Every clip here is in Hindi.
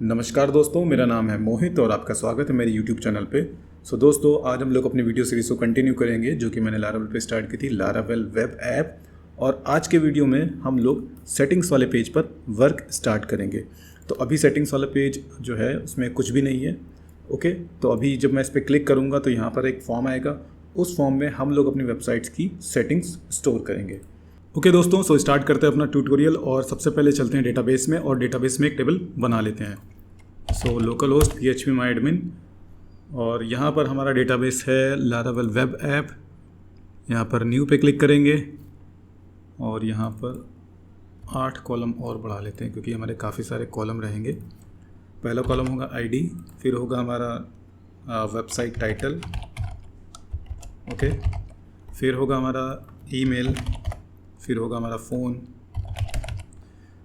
नमस्कार दोस्तों, मेरा नाम है मोहित और आपका स्वागत है मेरे यूट्यूब चैनल पे। दोस्तों, आज हम लोग अपनी वीडियो सीरीज़ को कंटिन्यू करेंगे जो कि मैंने लारावेल पे स्टार्ट की थी, लारावेल वेब ऐप। और आज के वीडियो में हम लोग सेटिंग्स वाले पेज पर वर्क स्टार्ट करेंगे। तो अभी सेटिंग्स वाला पेज जो है उसमें कुछ भी नहीं है। ओके, तो अभी जब मैं इस पर क्लिक करूँगा तो यहाँ पर एक फॉर्म आएगा। उस फॉर्म में हम लोग अपनी वेबसाइट्स की सेटिंग्स स्टोर करेंगे। ओके दोस्तों, सो स्टार्ट करते हैं अपना ट्यूटोरियल और सबसे पहले चलते हैं डेटाबेस में और डेटाबेस में एक टेबल बना लेते हैं। So local host php my admin और यहाँ पर हमारा डेटाबेस है लारावेल वेब ऐप। यहाँ पर न्यू पे क्लिक करेंगे और यहाँ पर 8 कॉलम और बढ़ा लेते हैं क्योंकि हमारे काफ़ी सारे कॉलम रहेंगे। पहला कॉलम होगा आईडी, फिर होगा हमारा वेबसाइट टाइटल, ओके, फिर होगा हमारा ईमेल, फिर होगा हमारा फ़ोन,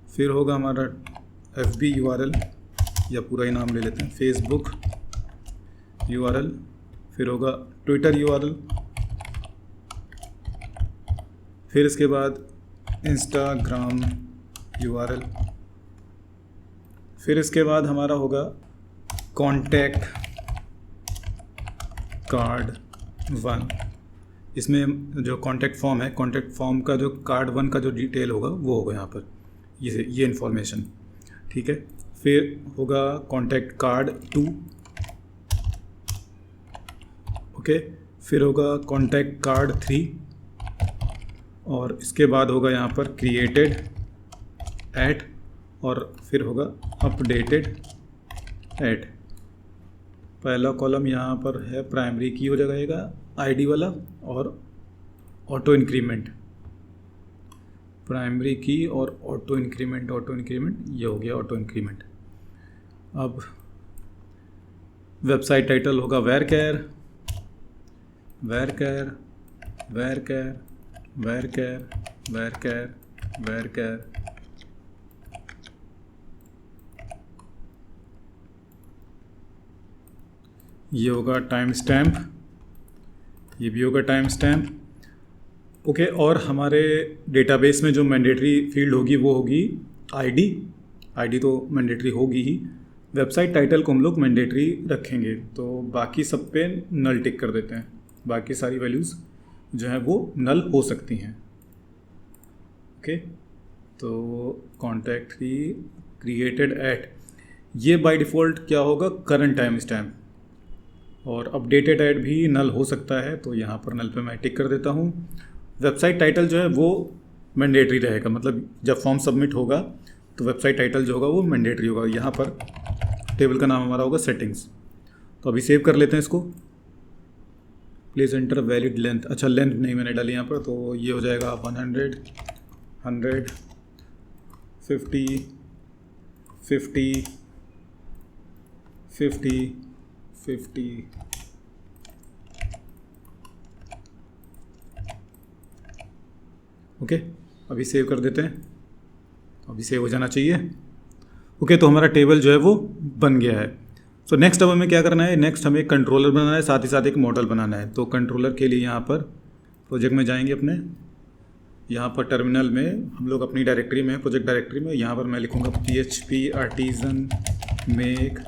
फिर होगा हमारा FB URL या पूरा ही नाम ले लेते हैं, फेसबुक URL, फिर होगा ट्विटर URL, फिर इसके बाद इंस्टाग्राम URL, फिर इसके बाद हमारा होगा कॉन्टैक्ट कार्ड 1। इसमें जो कॉन्टैक्ट फॉर्म है, कॉन्टैक्ट फॉर्म का जो कार्ड 1 का जो डिटेल होगा वो होगा यहाँ पर, ये इन्फॉर्मेशन, ठीक है। फिर होगा कॉन्टैक्ट कार्ड 2, ओके, फिर होगा कॉन्टैक्ट कार्ड 3 और इसके बाद होगा यहाँ पर क्रिएटेड ऐड और फिर होगा अपडेटेड ऐड। पहला कॉलम यहाँ पर है प्राइमरी की हो जाएगा आईडी वाला और ऑटो इंक्रीमेंट, प्राइमरी की और ऑटो इंक्रीमेंट ये हो गया ऑटो इंक्रीमेंट। अब वेबसाइट टाइटल होगा varchar, varchar, varchar, varchar, varchar, varchar. ये होगा टाइम स्टैम्प, ये भी होगा टाइम स्टैम्प, ओके। और हमारे डेटाबेस में जो मैंडेटरी फील्ड होगी वो होगी आईडी तो मैंडेटरी होगी ही। वेबसाइट टाइटल को हम लोग मैंडेटरी रखेंगे, तो बाकी सब पे नल टिक कर देते हैं। बाकी सारी वैल्यूज़ जो हैं वो नल हो सकती हैं, ओके। तो कॉन्टैक्ट की क्रिएटेड ऐड, ये बाय डिफ़ॉल्ट क्या होगा, करंट टाइम स्टैम्प, और अपडेटेड ऐड भी नल हो सकता है, तो यहाँ पर नल पे मैं टिक कर देता हूँ। वेबसाइट टाइटल जो है वो मैंडेटरी रहेगा, मतलब जब फॉर्म सबमिट होगा तो वेबसाइट टाइटल जो होगा वो मैंडेटरी होगा। यहाँ पर टेबल का नाम हमारा होगा सेटिंग्स। तो अभी सेव कर लेते हैं इसको। प्लीज़ एंटर वैलिड लेंथ, अच्छा लेंथ नहीं मैंने डाली यहाँ पर, तो ये हो जाएगा 100, 100, 50, 50, 50, 50, ओके। अभी सेव कर देते हैं, अभी सेव हो जाना चाहिए, ओके। तो हमारा टेबल जो है वो बन गया है। सो नेक्स्ट अब हमें क्या करना है, नेक्स्ट हमें एक कंट्रोलर बनाना है, साथ ही साथ एक मॉडल बनाना है। तो कंट्रोलर के लिए यहाँ पर प्रोजेक्ट में जाएंगे अपने, यहाँ पर टर्मिनल में हम लोग अपनी डायरेक्टरी में, प्रोजेक्ट डायरेक्टरी में, यहाँ पर मैं लिखूँगा PHP artisan make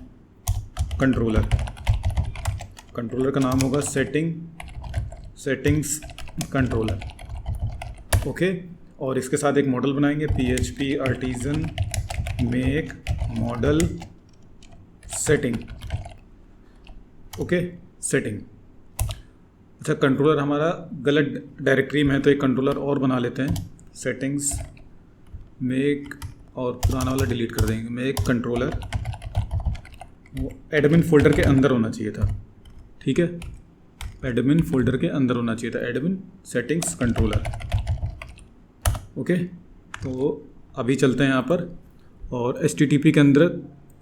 controller. Controller का नाम होगा सेटिंग्स कंट्रोलर, ओके। और इसके साथ एक मॉडल बनाएंगे, PHP artisan make model setting, okay, setting. अच्छा, कंट्रोलर हमारा गलत डायरेक्टरी में है तो एक कंट्रोलर और बना लेते हैं, सेटिंग्स मेक, और पुराना वाला डिलीट कर देंगे, मेक कंट्रोलर। वो एडमिन फोल्डर के अंदर होना चाहिए था, ठीक है, एडमिन फोल्डर के अंदर होना चाहिए था, एडमिन सेटिंग्स कंट्रोलर, ओके। तो अभी चलते हैं यहाँ पर और HTTP के अंदर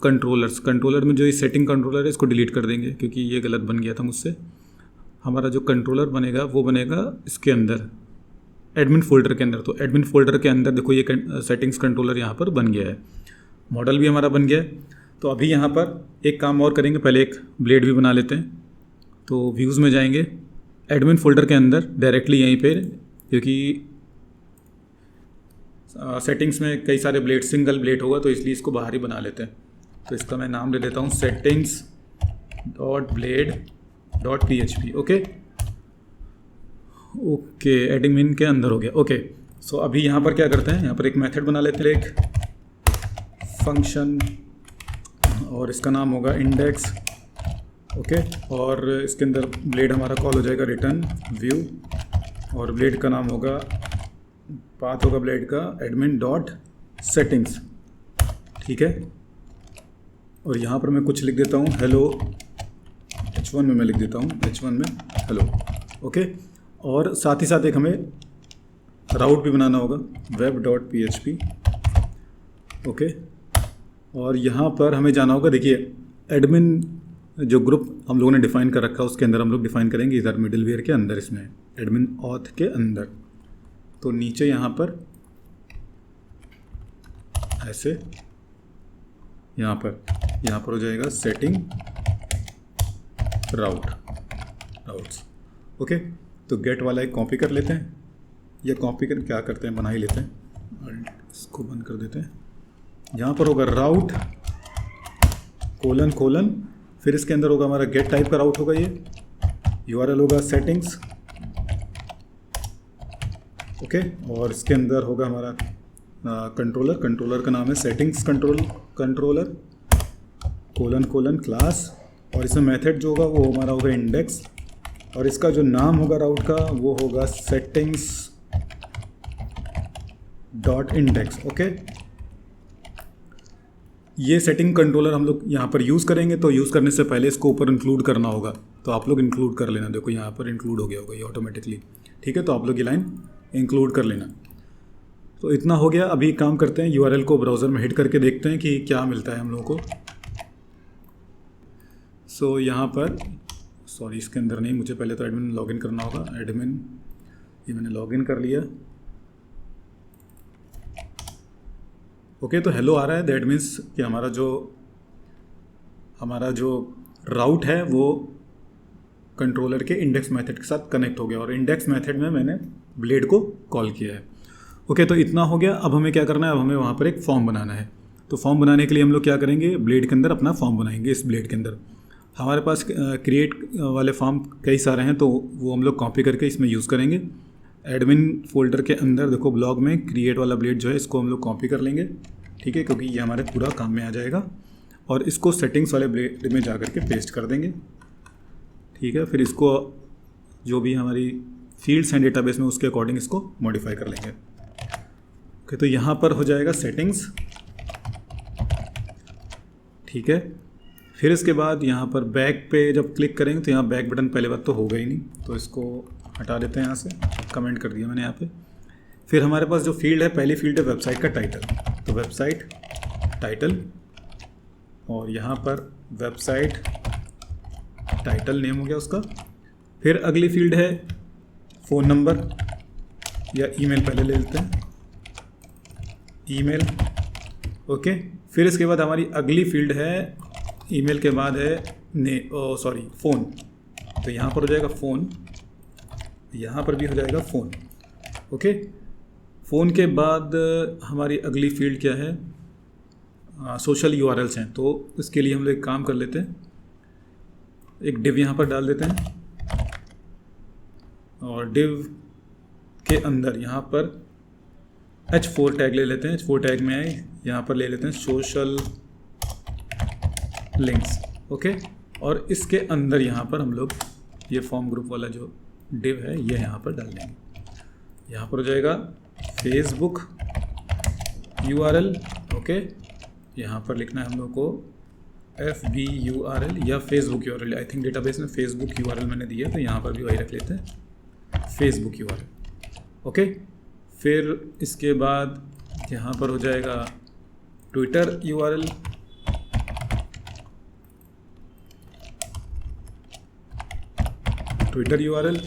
कंट्रोलर में जो ये सेटिंग कंट्रोलर है इसको डिलीट कर देंगे क्योंकि ये गलत बन गया था मुझसे। हमारा जो कंट्रोलर बनेगा वो बनेगा इसके अंदर, एडमिन फोल्डर के अंदर। तो एडमिन फोल्डर के अंदर देखो ये सेटिंग्स कंट्रोलर यहाँ पर बन गया है, मॉडल भी हमारा बन गया है। तो अभी यहाँ पर एक काम और करेंगे, पहले एक ब्लेड भी बना लेते हैं। तो व्यूज़ में जाएंगे, एडमिन फोल्डर के अंदर डायरेक्टली यहीं पे, क्योंकि सेटिंग्स में कई सारे ब्लेड, सिंगल ब्लेड होगा तो इसलिए इसको बाहर ही बना लेते हैं। तो इसका मैं नाम ले लेता हूँ settings.blade.php। ओके एडमिन के अंदर हो गया। ओके सो अभी यहाँ पर क्या करते हैं, यहाँ पर एक मेथड बना लेते हैं, एक फंक्शन, और इसका नाम होगा इंडेक्स। ओके और इसके अंदर ब्लेड हमारा कॉल हो जाएगा रिटर्न व्यू, और ब्लेड का नाम होगा, पाथ होगा ब्लेड का एडमिन डॉट सेटिंग्स। ठीक है, और यहाँ पर मैं कुछ लिख देता हूँ हेलो, h1 में मैं लिख देता हूँ, h1 में हेलो। ओके और साथ ही साथ एक हमें राउट भी बनाना होगा web.php। ओके और यहाँ पर हमें जाना होगा, देखिए एडमिन जो ग्रुप हम लोगों ने डिफ़ाइन कर रखा है उसके अंदर हम लोग डिफ़ाइन करेंगे इधर मिडलवेयर के अंदर, इसमें एडमिन ऑथ के अंदर। तो नीचे यहाँ पर ऐसे यहाँ पर हो जाएगा सेटिंग राउट्स। ओके तो गेट वाला एक कॉपी कर लेते हैं, या कॉपी कर क्या करते हैं, बना ही लेते हैं, इसको बंद कर देते हैं। यहाँ पर होगा राउट कोलन, फिर इसके अंदर होगा हमारा गेट टाइप का राउट होगा, ये यूआरएल होगा सेटिंग्स। ओके और इसके अंदर होगा हमारा कंट्रोलर का नाम है सेटिंग्स कंट्रोलर कोलन क्लास, और इसमें मेथड जो होगा वो हमारा होगा इंडेक्स, और इसका जो नाम होगा राउट का वो होगा सेटिंग्स डॉट इंडेक्स। ओके ये सेटिंग कंट्रोलर हम लोग यहाँ पर यूज़ करेंगे, तो यूज़ करने से पहले इसको ऊपर इंक्लूड करना होगा, तो आप लोग इंक्लूड कर लेना। देखो यहाँ पर इंक्लूड हो गया होगा ये ऑटोमेटिकली। ठीक है, तो आप लोग ये लाइन इंक्लूड कर लेना। तो इतना हो गया। अभी काम करते हैं, यूआरएल को ब्राउज़र में हिट करके देखते हैं कि क्या मिलता है हम लोगों को। सो यहाँ पर सॉरी इसके अंदर नहीं, मुझे पहले तो एडमिन लॉगिन करना होगा। एडमिन ये मैंने लॉगिन कर लिया। ओके तो हेलो आ रहा है, दैट मीन्स कि हमारा जो राउट है वो कंट्रोलर के इंडेक्स मेथड के साथ कनेक्ट हो गया, और इंडेक्स मेथड में मैंने ब्लेड को कॉल किया है। ओके तो इतना हो गया। अब हमें क्या करना है, अब हमें वहाँ पर एक फॉर्म बनाना है। तो फॉर्म बनाने के लिए हम लोग क्या करेंगे, ब्लेड के अंदर अपना फॉर्म बनाएंगे। इस ब्लेड के अंदर हमारे पास क्रिएट वाले फॉर्म कई सारे हैं, तो वो हम लोग कॉपी करके इसमें यूज़ करेंगे। एडमिन फोल्डर के अंदर देखो ब्लॉग में क्रिएट वाला ब्लेड जो है इसको हम लोग कॉपी कर लेंगे। ठीक है, क्योंकि ये हमारे पूरा काम में आ जाएगा, और इसको सेटिंग्स वाले ब्लेड में जा कर के पेस्ट कर देंगे। ठीक है, फिर इसको जो भी हमारी फील्ड्स हैं डेटाबेस में उसके अकॉर्डिंग इसको मॉडिफाई कर लेंगे। ओके तो यहाँ पर हो जाएगा सेटिंग्स। ठीक है, फिर इसके बाद यहाँ पर बैक पे जब क्लिक करेंगे तो यहाँ बैक बटन पहले बात तो होगा ही नहीं, तो इसको हटा देते हैं यहाँ से, कमेंट कर दिया मैंने यहाँ पे। फिर हमारे पास जो फील्ड है, पहली फील्ड है वेबसाइट का टाइटल, तो वेबसाइट टाइटल, और यहाँ पर वेबसाइट टाइटल नेम हो गया उसका। फिर अगली फील्ड है फ़ोन नंबर या ईमेल, पहले ले लेते हैं ईमेल। ओके फिर इसके बाद हमारी अगली फील्ड है, ईमेल के बाद है फ़ोन, तो यहाँ पर हो जाएगा फ़ोन, यहाँ पर भी हो जाएगा फ़ोन। ओके फ़ोन के बाद हमारी अगली फील्ड क्या है, सोशल यूआरएल्स हैं, तो इसके लिए हम लोग एक काम कर लेते हैं, एक डिव यहाँ पर डाल देते हैं, और डिव के अंदर यहाँ पर H4 टैग ले लेते हैं। H4 टैग में यहाँ पर ले लेते हैं सोशल लिंक्स। ओके और इसके अंदर यहाँ पर हम लोग ये फॉर्म ग्रुप वाला जो डिव है ये यहाँ पर डाल देंगे। यहाँ पर हो जाएगा फेसबुक URL। ओके यहाँ पर लिखना है हम लोग को FB URL या Facebook URL। I think database में फेसबुक URL मैंने दिया, तो यहाँ पर भी वही रख लेते हैं फेसबुक URL। ओके फिर इसके बाद यहाँ पर हो जाएगा ट्विटर URL, ट्विटर URL,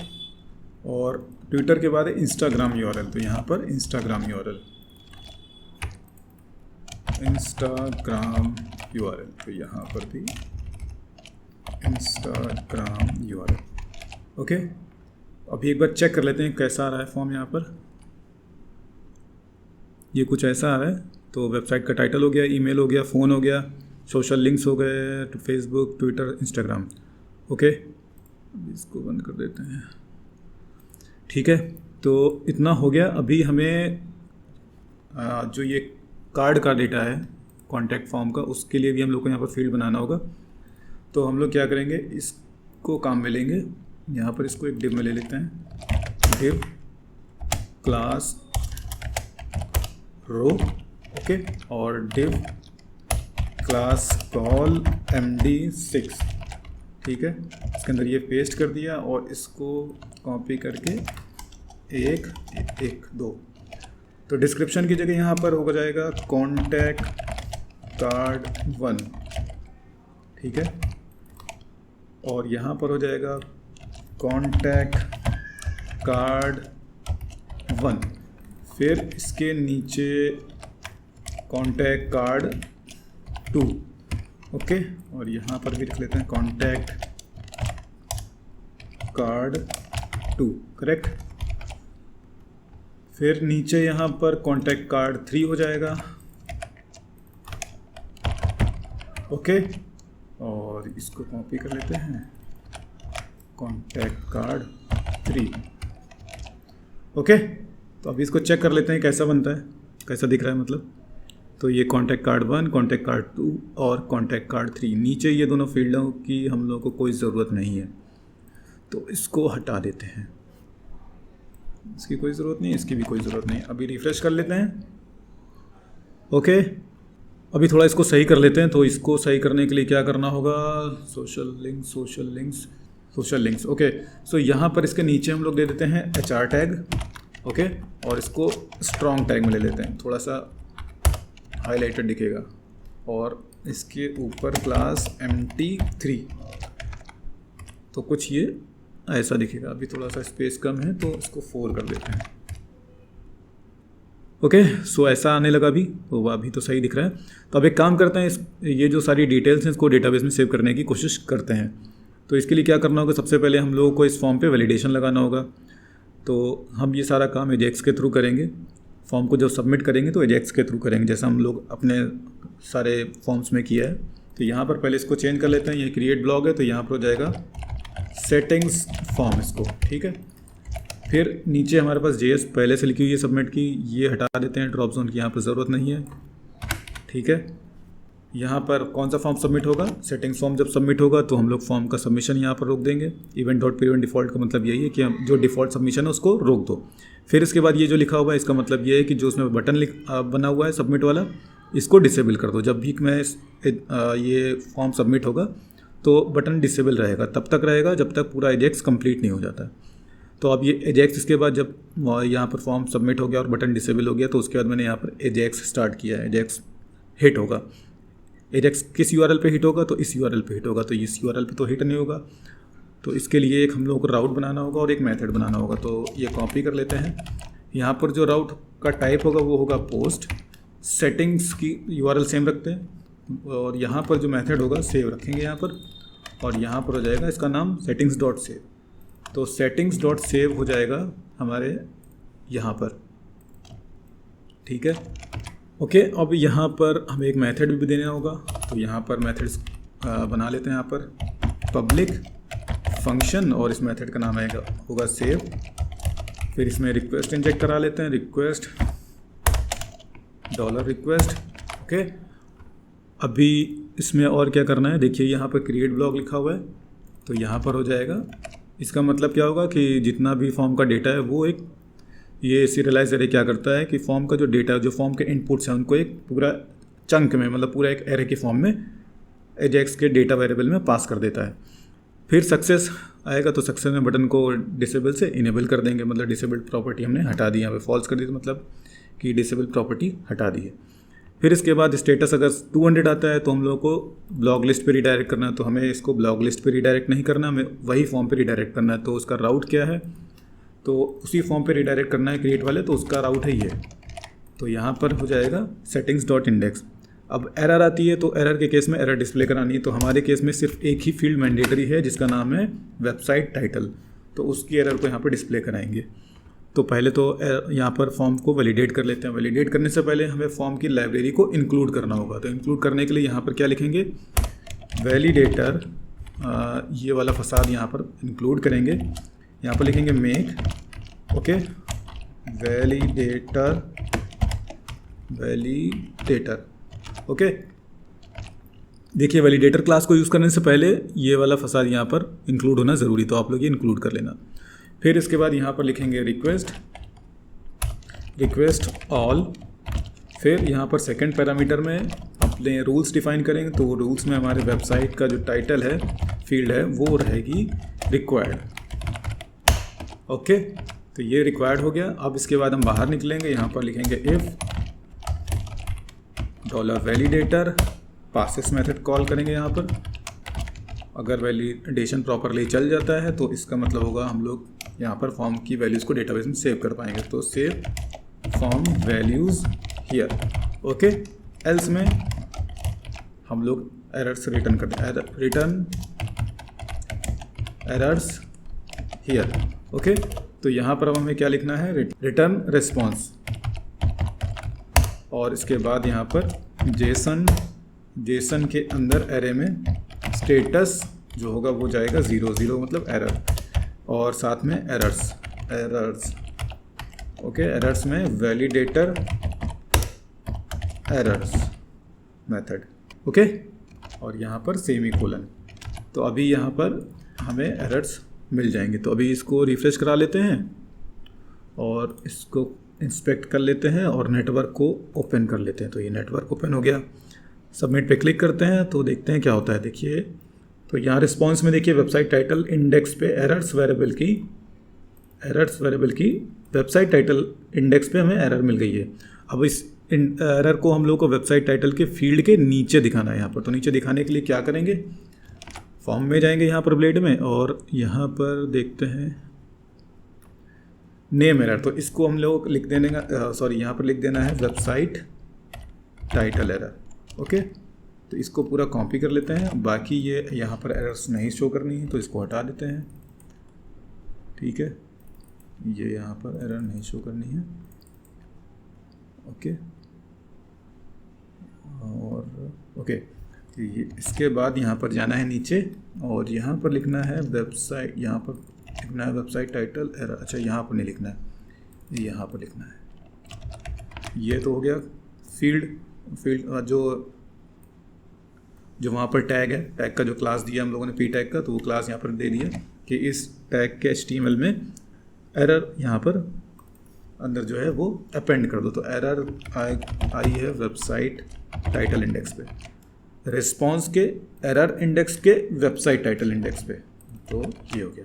और ट्विटर के बाद है इंस्टाग्राम URL, तो यहाँ पर इंस्टाग्राम URL, तो यहाँ पर भी इंस्टाग्राम URL। ओके अभी एक बार चेक कर लेते हैं कैसा आ रहा है फॉर्म। यहाँ पर ये कुछ ऐसा आ रहा है, तो वेबसाइट का टाइटल हो गया, ईमेल हो गया, फ़ोन हो गया, सोशल लिंक्स हो गए, तो फेसबुक, ट्विटर, इंस्टाग्राम। ओके, इसको बंद कर देते हैं। ठीक है, तो इतना हो गया। अभी हमें जो ये कार्ड का डेटा है कॉन्टैक्ट फॉर्म का, उसके लिए भी हम लोग को यहाँ पर फील्ड बनाना होगा। तो हम लोग क्या करेंगे, इसको काम में लेंगे। यहाँ पर इसको एक डिव में ले लेते हैं, डिव क्लास रो। ओके, और डिव क्लास कॉल md6। ठीक है, इसके अंदर ये पेस्ट कर दिया और इसको कॉपी करके 1 1 2। तो डिस्क्रिप्शन की जगह यहाँ पर हो जाएगा कॉन्टैक्ट कार्ड 1। ठीक है, और यहाँ पर हो जाएगा कॉन्टैक्ट कार्ड 1। फिर इसके नीचे कॉन्टैक्ट कार्ड 2। ओके, और यहाँ पर भी लिख लेते हैं कॉन्टैक्ट कार्ड 2। करेक्ट। फिर नीचे यहाँ पर कॉन्टैक्ट कार्ड 3 हो जाएगा। ओके, और इसको कॉपी कर लेते हैं कॉन्टैक्ट कार्ड 3। ओके, तो अभी इसको चेक कर लेते हैं कैसा बनता है, कैसा दिख रहा है मतलब। तो ये कॉन्टैक्ट कार्ड 1, कॉन्टैक्ट कार्ड 2 और कॉन्टैक्ट कार्ड 3। नीचे ये दोनों फील्डों की हम लोग को कोई ज़रूरत नहीं है, तो इसको हटा देते हैं। इसकी कोई ज़रूरत नहीं, इसकी भी कोई ज़रूरत नहीं। अभी रिफ़्रेश कर लेते हैं। ओके, अभी थोड़ा इसको सही कर लेते हैं। तो इसको सही करने के लिए क्या करना होगा, सोशल लिंक्स। ओके, सो यहाँ पर इसके नीचे हम लोग दे देते हैं HR टैग। ओके, और इसको स्ट्रॉन्ग टैग में ले लेते हैं, थोड़ा सा हाईलाइटेड दिखेगा। और इसके ऊपर क्लास MT3, तो कुछ ये ऐसा दिखेगा। अभी थोड़ा सा स्पेस कम है तो इसको 4 कर देते हैं। ओके, सो ऐसा आने लगा अभी, तो अभी तो सही दिख रहा है। तो अब एक काम करते हैं, ये जो सारी डिटेल्स हैं इसको डेटाबेस में सेव करने की कोशिश करते हैं। तो इसके लिए क्या करना होगा, सबसे पहले हम लोगों को इस फॉर्म पे वैलिडेशन लगाना होगा। तो हम ये सारा काम एजेक्स के थ्रू करेंगे। फॉर्म को जब सबमिट करेंगे तो एजेक्स के थ्रू करेंगे, जैसा हम लोग अपने सारे फॉर्म्स में किया है। तो यहाँ पर पहले इसको चेंज कर लेते हैं। ये क्रिएट ब्लॉग है, तो यहाँ पर हो जाएगा सेटिंग्स फॉर्म इसको। ठीक है, फिर नीचे हमारे पास JS पहले से लिखी हुई है सबमिट की, ये हटा देते हैं, ड्रॉप जोन की यहाँ पर ज़रूरत नहीं है। ठीक है, यहाँ पर कौन सा फॉर्म सबमिट होगा, सेटिंग्स फॉर्म जब सबमिट होगा तो हम लोग फॉर्म का सबमिशन यहाँ पर रोक देंगे। इवेंट.prevent डिफ़ॉल्ट का मतलब यही है कि हम जो डिफ़ॉल्ट सबमिशन है उसको रोक दो। फिर इसके बाद ये जो लिखा हुआ है इसका मतलब ये है कि जो उसमें बटन बना हुआ है सबमिट वाला, इसको डिसेबल कर दो। जब भी मैं ये फॉर्म सबमिट होगा तो बटन डिसेबल रहेगा, तब तक रहेगा जब तक पूरा एजेक्स कंप्लीट नहीं हो जाता। तो अब ये एजेक्स इसके बाद जब यहाँ पर फॉर्म सबमिट हो गया और बटन डिसेबल हो गया, तो उसके बाद मैंने यहाँ पर एजेक्स स्टार्ट किया है। एजेक्स हिट होगा, एजेक्स किस URL पे हिट होगा, तो इस URL पे हिट होगा। तो इस URL पे तो हिट नहीं होगा, तो इसके लिए एक हम लोगों को राउट बनाना होगा और एक मेथड बनाना होगा। तो ये कॉपी कर लेते हैं। यहाँ पर जो राउट का टाइप होगा वो होगा पोस्ट। सेटिंग्स की URL सेम रखते हैं, और यहाँ पर जो मेथड होगा सेव रखेंगे यहाँ पर, और यहाँ पर हो जाएगा इसका नाम settings.save। तो settings.save हो जाएगा हमारे यहाँ पर। ठीक है, ओके। अब यहाँ पर हमें एक मेथड भी देना होगा, तो यहाँ पर मेथड्स बना लेते हैं। यहाँ पर पब्लिक फंक्शन, और इस मेथड का नाम आएगा होगा सेव। फिर इसमें रिक्वेस्ट इंजेक्ट करा लेते हैं, रिक्वेस्ट $request। ओके, अभी इसमें और क्या करना है, देखिए यहाँ पर क्रिएट ब्लॉग लिखा हुआ है, तो यहाँ पर हो जाएगा। इसका मतलब क्या होगा कि जितना भी फॉर्म का डेटा है वो एक ये सीरियलाइज एरे क्या करता है कि फॉर्म का जो डेटा, जो फॉर्म के इनपुट्स हैं उनको एक पूरा चंक में, मतलब पूरा एक एरे के फॉर्म में एजेक्स के डेटा वेरिएबल में पास कर देता है। फिर सक्सेस आएगा, तो सक्सेस में बटन को डिसेबल से इनेबल कर देंगे, मतलब डिसेबल्ड प्रॉपर्टी हमने हटा दी, यहाँ पे फॉल्स कर दी, तो मतलब कि डिसेबल प्रॉपर्टी हटा दी है। फिर इसके बाद स्टेटस अगर 200 आता है तो हम लोगों को ब्लॉग लिस्ट पे रिडायरेक्ट करना है, तो हमें इसको ब्लॉग लिस्ट पे रिडायरेक्ट नहीं करना, हमें वही फॉर्म पे रिडायरेक्ट करना है। तो उसका राउट क्या है, तो उसी फॉर्म पे रिडायरेक्ट करना है क्रिएट वाले, तो उसका राउट है ये। तो यहाँ पर हो जाएगा settings.index। अब एरर आती है, तो एरर के केस में एरर डिस्प्ले करानी है, तो हमारे केस में सिर्फ एक ही फील्ड मैंडेटरी है जिसका नाम है वेबसाइट टाइटल, तो उसकी एरर को यहाँ पर डिस्प्ले कराएंगे। तो पहले तो यहाँ पर फॉर्म को वैलिडेट कर लेते हैं। वैलिडेट करने से पहले हमें फॉर्म की लाइब्रेरी को इंक्लूड करना होगा। तो इंक्लूड करने के लिए यहाँ पर क्या लिखेंगे, वैलिडेटर, ये वाला फसाद यहाँ पर इंक्लूड करेंगे। यहाँ पर लिखेंगे मेक, ओके, वैलिडेटर, ओके। देखिए वैलिडेटर क्लास को यूज़ करने से पहले ये वाला फसाद यहाँ पर इंक्लूड होना ज़रूरी, तो आप लोग ये इंक्लूड कर लेना। फिर इसके बाद यहाँ पर लिखेंगे रिक्वेस्ट ऑल। फिर यहाँ पर सेकंड पैरामीटर में अपने रूल्स डिफाइन करेंगे। तो रूल्स में हमारे वेबसाइट का जो टाइटल है, फील्ड है, वो रहेगी रिक्वायर्ड, ओके। तो ये रिक्वायर्ड हो गया। अब इसके बाद हम बाहर निकलेंगे, यहाँ पर लिखेंगे if $validator, passes method call करेंगे। यहाँ पर अगर वैलिडेशन प्रॉपरली चल जाता है तो इसका मतलब होगा हम लोग यहाँ पर फॉर्म की वैल्यूज़ को डेटाबेस में सेव कर पाएंगे। तो save form values here, okay. Else में हम लोग एरर्स रिटर्न करते हैं, रिटर्न एरर्स हियर, ओके। तो यहाँ पर अब हमें क्या लिखना है, रिटर्न रिस्पॉन्स, और इसके बाद यहाँ पर जेसन के अंदर एरे में स्टेटस जो होगा वो जाएगा 0 मतलब एरर, और साथ में एरर्स, ओके। एरर्स में वैलिडेटर एरर्स मेथड, ओके, और यहाँ पर सेमीकोलन। तो अभी यहाँ पर हमें एरर्स मिल जाएंगे। तो अभी इसको रिफ्रेश करा लेते हैं और इसको इंस्पेक्ट कर लेते हैं और नेटवर्क को ओपन कर लेते हैं। तो ये नेटवर्क ओपन हो गया। सबमिट पे क्लिक करते हैं तो देखते हैं क्या होता है। देखिए तो यहाँ रिस्पॉन्स में देखिए वेबसाइट टाइटल इंडेक्स पे एरर्स वेरिएबल की वेबसाइट टाइटल इंडेक्स पे हमें एरर मिल गई है। अब इस एरर को हम लोग को वेबसाइट टाइटल के फील्ड के नीचे दिखाना है यहाँ पर। तो नीचे दिखाने के लिए क्या करेंगे, फॉर्म में जाएंगे यहाँ पर ब्लेड में, और यहाँ पर देखते हैं नेम एरर। तो इसको हम लोग लिख देने का, यहाँ पर लिख देना है वेबसाइट टाइटल एरर, ओके। तो इसको पूरा कॉपी कर लेते हैं। बाकी ये यहाँ पर एरर्स नहीं शो करनी है तो इसको हटा देते हैं, ठीक है। ये यहाँ पर एरर नहीं शो करनी है, ओके। और ओके, तो ये इसके बाद यहाँ पर जाना है नीचे और यहाँ पर लिखना है वेबसाइट, यहाँ पर लिखना है वेबसाइट टाइटल एरर। अच्छा यहाँ पर नहीं लिखना है, यहाँ पर लिखना है। ये तो हो गया फील्ड जो वहाँ पर टैग है, टैग का जो क्लास दिया हम लोगों ने पी टैग का, तो वो क्लास यहाँ पर दे दिया कि इस टैग के HTML में एरर यहाँ पर अंदर जो है वो अपेंड कर दो। तो एरर आई है वेबसाइट टाइटल इंडेक्स पे, रिस्पॉन्स के एरर इंडेक्स के वेबसाइट टाइटल इंडेक्स पे। तो ये हो गया।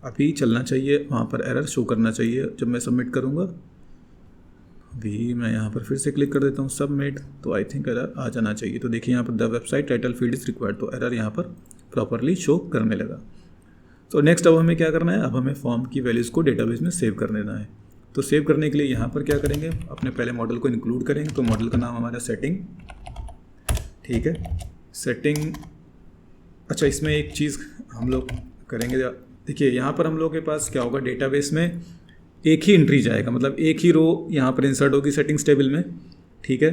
अभी चलना चाहिए, वहाँ पर एरर शो करना चाहिए जब मैं सबमिट करूँगा। अभी मैं यहाँ पर फिर से क्लिक कर देता हूँ सबमिट, तो आई थिंक एरर आ जाना चाहिए। तो देखिए यहाँ पर the website title field is required, तो एरर यहाँ पर प्रॉपरली शो करने लगा। तो नेक्स्ट अब हमें क्या करना है, अब हमें फॉर्म की वैल्यूज़ को डेटाबेस में सेव कर देना है। तो सेव करने के लिए यहाँ पर क्या करेंगे, अपने पहले मॉडल को इंक्लूड करेंगे। तो मॉडल का नाम हमारा सेटिंग, ठीक है, सेटिंग। अच्छा इसमें एक चीज़ हम लोग करेंगे, देखिए यहाँ पर हम लोग के पास क्या होगा, डेटाबेस में एक ही एंट्री जाएगा, मतलब एक ही रो यहाँ पर इंसर्ट होगी सेटिंग्स टेबल में, ठीक है।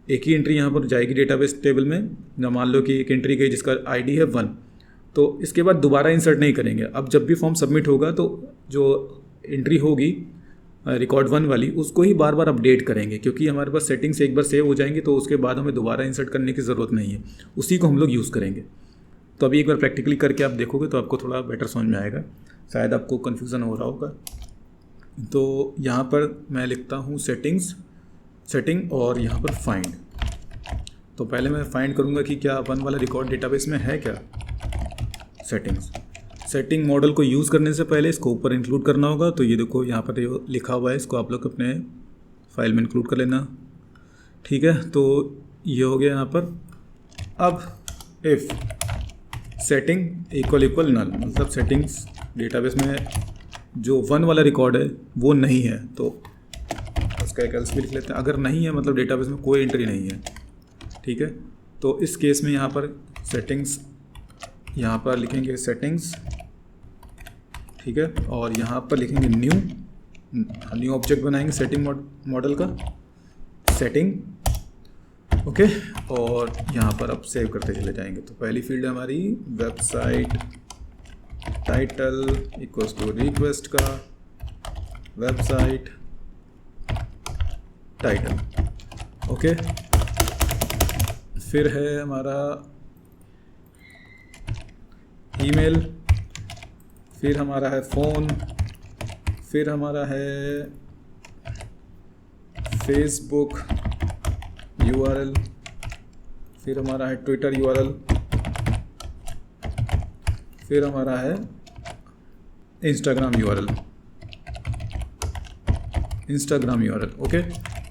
एक ही एंट्री यहाँ पर जाएगी डेटाबेस टेबल में। जब मान लो कि एक एंट्री गई जिसका ID है 1, तो इसके बाद दोबारा इंसर्ट नहीं करेंगे। अब जब भी फॉर्म सबमिट होगा तो जो एंट्री होगी रिकॉर्ड 1 वाली, उसको ही बार बार अपडेट करेंगे, क्योंकि हमारे पास सेटिंग्स एक बार सेव हो जाएंगी तो उसके बाद हमें दोबारा इंसर्ट करने की ज़रूरत नहीं है, उसी को हम लोग यूज़ करेंगे। तो अभी एक बार प्रैक्टिकली करके आप देखोगे तो आपको थोड़ा बेटर समझ में आएगा, शायद आपको कन्फ्यूज़न हो रहा होगा। तो यहाँ पर मैं लिखता हूँ सेटिंग और यहाँ पर फाइंड। तो पहले मैं फाइंड करूँगा कि क्या 1 वाला रिकॉर्ड डेटाबेस में है क्या। सेटिंग मॉडल को यूज़ करने से पहले इसको ऊपर इंक्लूड करना होगा। तो ये देखो यहाँ पर ये लिखा हुआ है, इसको आप लोग अपने फाइल में इंक्लूड कर लेना, ठीक है। तो ये हो गया यहाँ पर। अब इफ़ सेटिंग इक्वल नल, मतलब सेटिंग्स डेटाबेस में जो 1 वाला रिकॉर्ड है वो नहीं है, तो उसका एक एल्स भी लिख लेते हैं। अगर नहीं है मतलब डेटाबेस में कोई एंट्री नहीं है, ठीक है। तो इस केस में यहाँ पर सेटिंग्स, यहाँ पर लिखेंगे सेटिंग्स, ठीक है, और यहाँ पर लिखेंगे न्यू न्यू ऑब्जेक्ट बनाएंगे सेटिंग मॉडल का, सेटिंग, ओके। और यहाँ पर अब सेव करते चले जाएंगे। तो पहली फील्ड है हमारी website title equals to request का वेबसाइट टाइटल, ओके। फिर है हमारा ईमेल, फिर हमारा है फ़ोन, फिर हमारा है फेसबुक URL, फिर हमारा है ट्विटर URL, फिर हमारा है इंस्टाग्राम URL, ओके।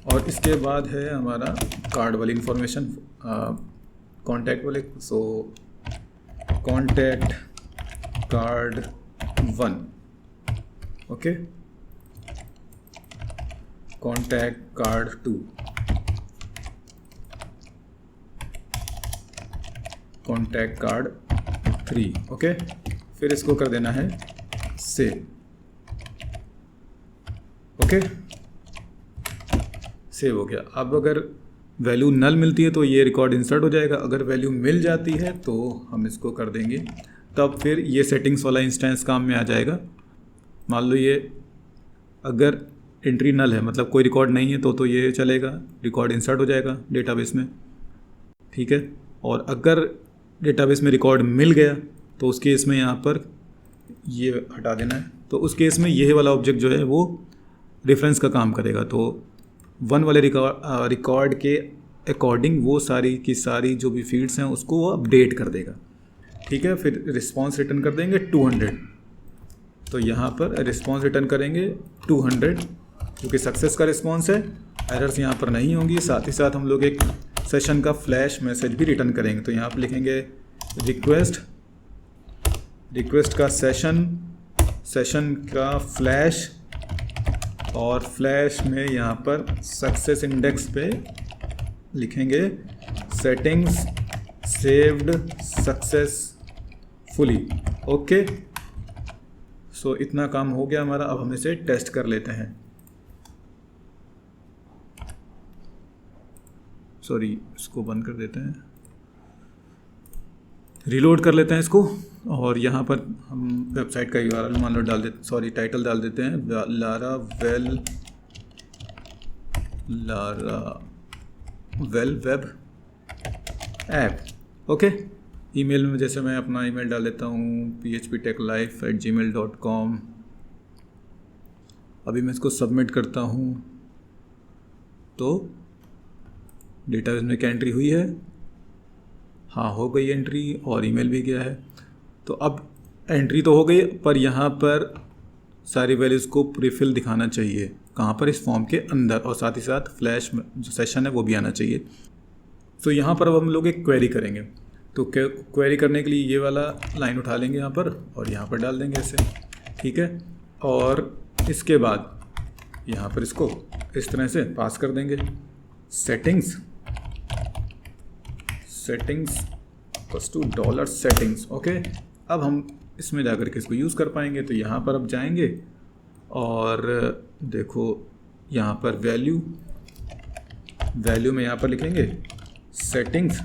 और इसके बाद है हमारा कार्ड वाली इंफॉर्मेशन, कॉन्टैक्ट वाले, so contact card 1, okay, contact card 2, contact card 3, okay. फिर इसको कर देना है सेव, ओके, सेव हो गया। अब अगर वैल्यू नल मिलती है तो ये रिकॉर्ड इंसर्ट हो जाएगा, अगर वैल्यू मिल जाती है तो हम इसको कर देंगे, तब फिर ये सेटिंग्स वाला इंस्टेंस काम में आ जाएगा। मान लो ये अगर एंट्री नल है, मतलब कोई रिकॉर्ड नहीं है, तो ये चलेगा, रिकॉर्ड इंसर्ट हो जाएगा डेटाबेस में, ठीक है। और अगर डेटाबेस में रिकॉर्ड मिल गया तो उस केस में यहाँ पर ये हटा देना है। तो उस केस में यह वाला ऑब्जेक्ट जो है वो रेफरेंस का काम करेगा। तो 1 वाले रिकॉर्ड के अकॉर्डिंग वो सारी की सारी जो भी फील्ड्स हैं उसको वो अपडेट कर देगा, ठीक है। फिर रिस्पॉन्स रिटर्न कर देंगे 200। तो यहाँ पर रिस्पॉन्स रिटर्न करेंगे 200 क्योंकि सक्सेस का रिस्पॉन्स है, एरर्स यहाँ पर नहीं होंगी। साथ ही साथ हम लोग एक सेशन का फ्लैश मैसेज भी रिटर्न करेंगे। तो यहाँ पर लिखेंगे रिक्वेस्ट का सेशन का फ्लैश, और फ्लैश में यहाँ पर सक्सेस इंडेक्स पे लिखेंगे सेटिंग्स सेव्ड सक्सेसफुली, ओके। सो इतना काम हो गया हमारा। अब हम इसे टेस्ट कर लेते हैं, सॉरी इसको बंद कर देते हैं, रीलोड कर लेते हैं इसको। और यहाँ पर हम वेबसाइट का URL मान लो डाल देते, सॉरी टाइटल डाल देते हैं, Laravel web app, okay. Email में जैसे मैं अपना ईमेल डाल देता हूँ phptechlife@gmail.com। अभी मैं इसको सबमिट करता हूँ तो डेटाबेस में क्या एंट्री हुई है, हाँ हो गई एंट्री, और ईमेल भी गया है। तो अब एंट्री तो हो गई, पर यहाँ पर सारी वैल्यूज़ को प्रीफिल दिखाना चाहिए, कहाँ पर, इस फॉर्म के अंदर, और साथ ही साथ फ्लैश जो सेशन है वो भी आना चाहिए। तो यहाँ पर अब हम लोग एक क्वेरी करेंगे। तो क्वेरी करने के लिए ये वाला लाइन उठा लेंगे यहाँ पर और यहाँ पर डाल देंगे ऐसे, ठीक है। और इसके बाद यहाँ पर इसको इस तरह से पास कर देंगे, सेटिंग्स टू $settings, ओके। अब हम इसमें जाकर के इसको यूज़ कर पाएंगे। तो यहाँ पर अब जाएंगे और देखो यहाँ पर वैल्यू में यहाँ पर लिखेंगे सेटिंग्स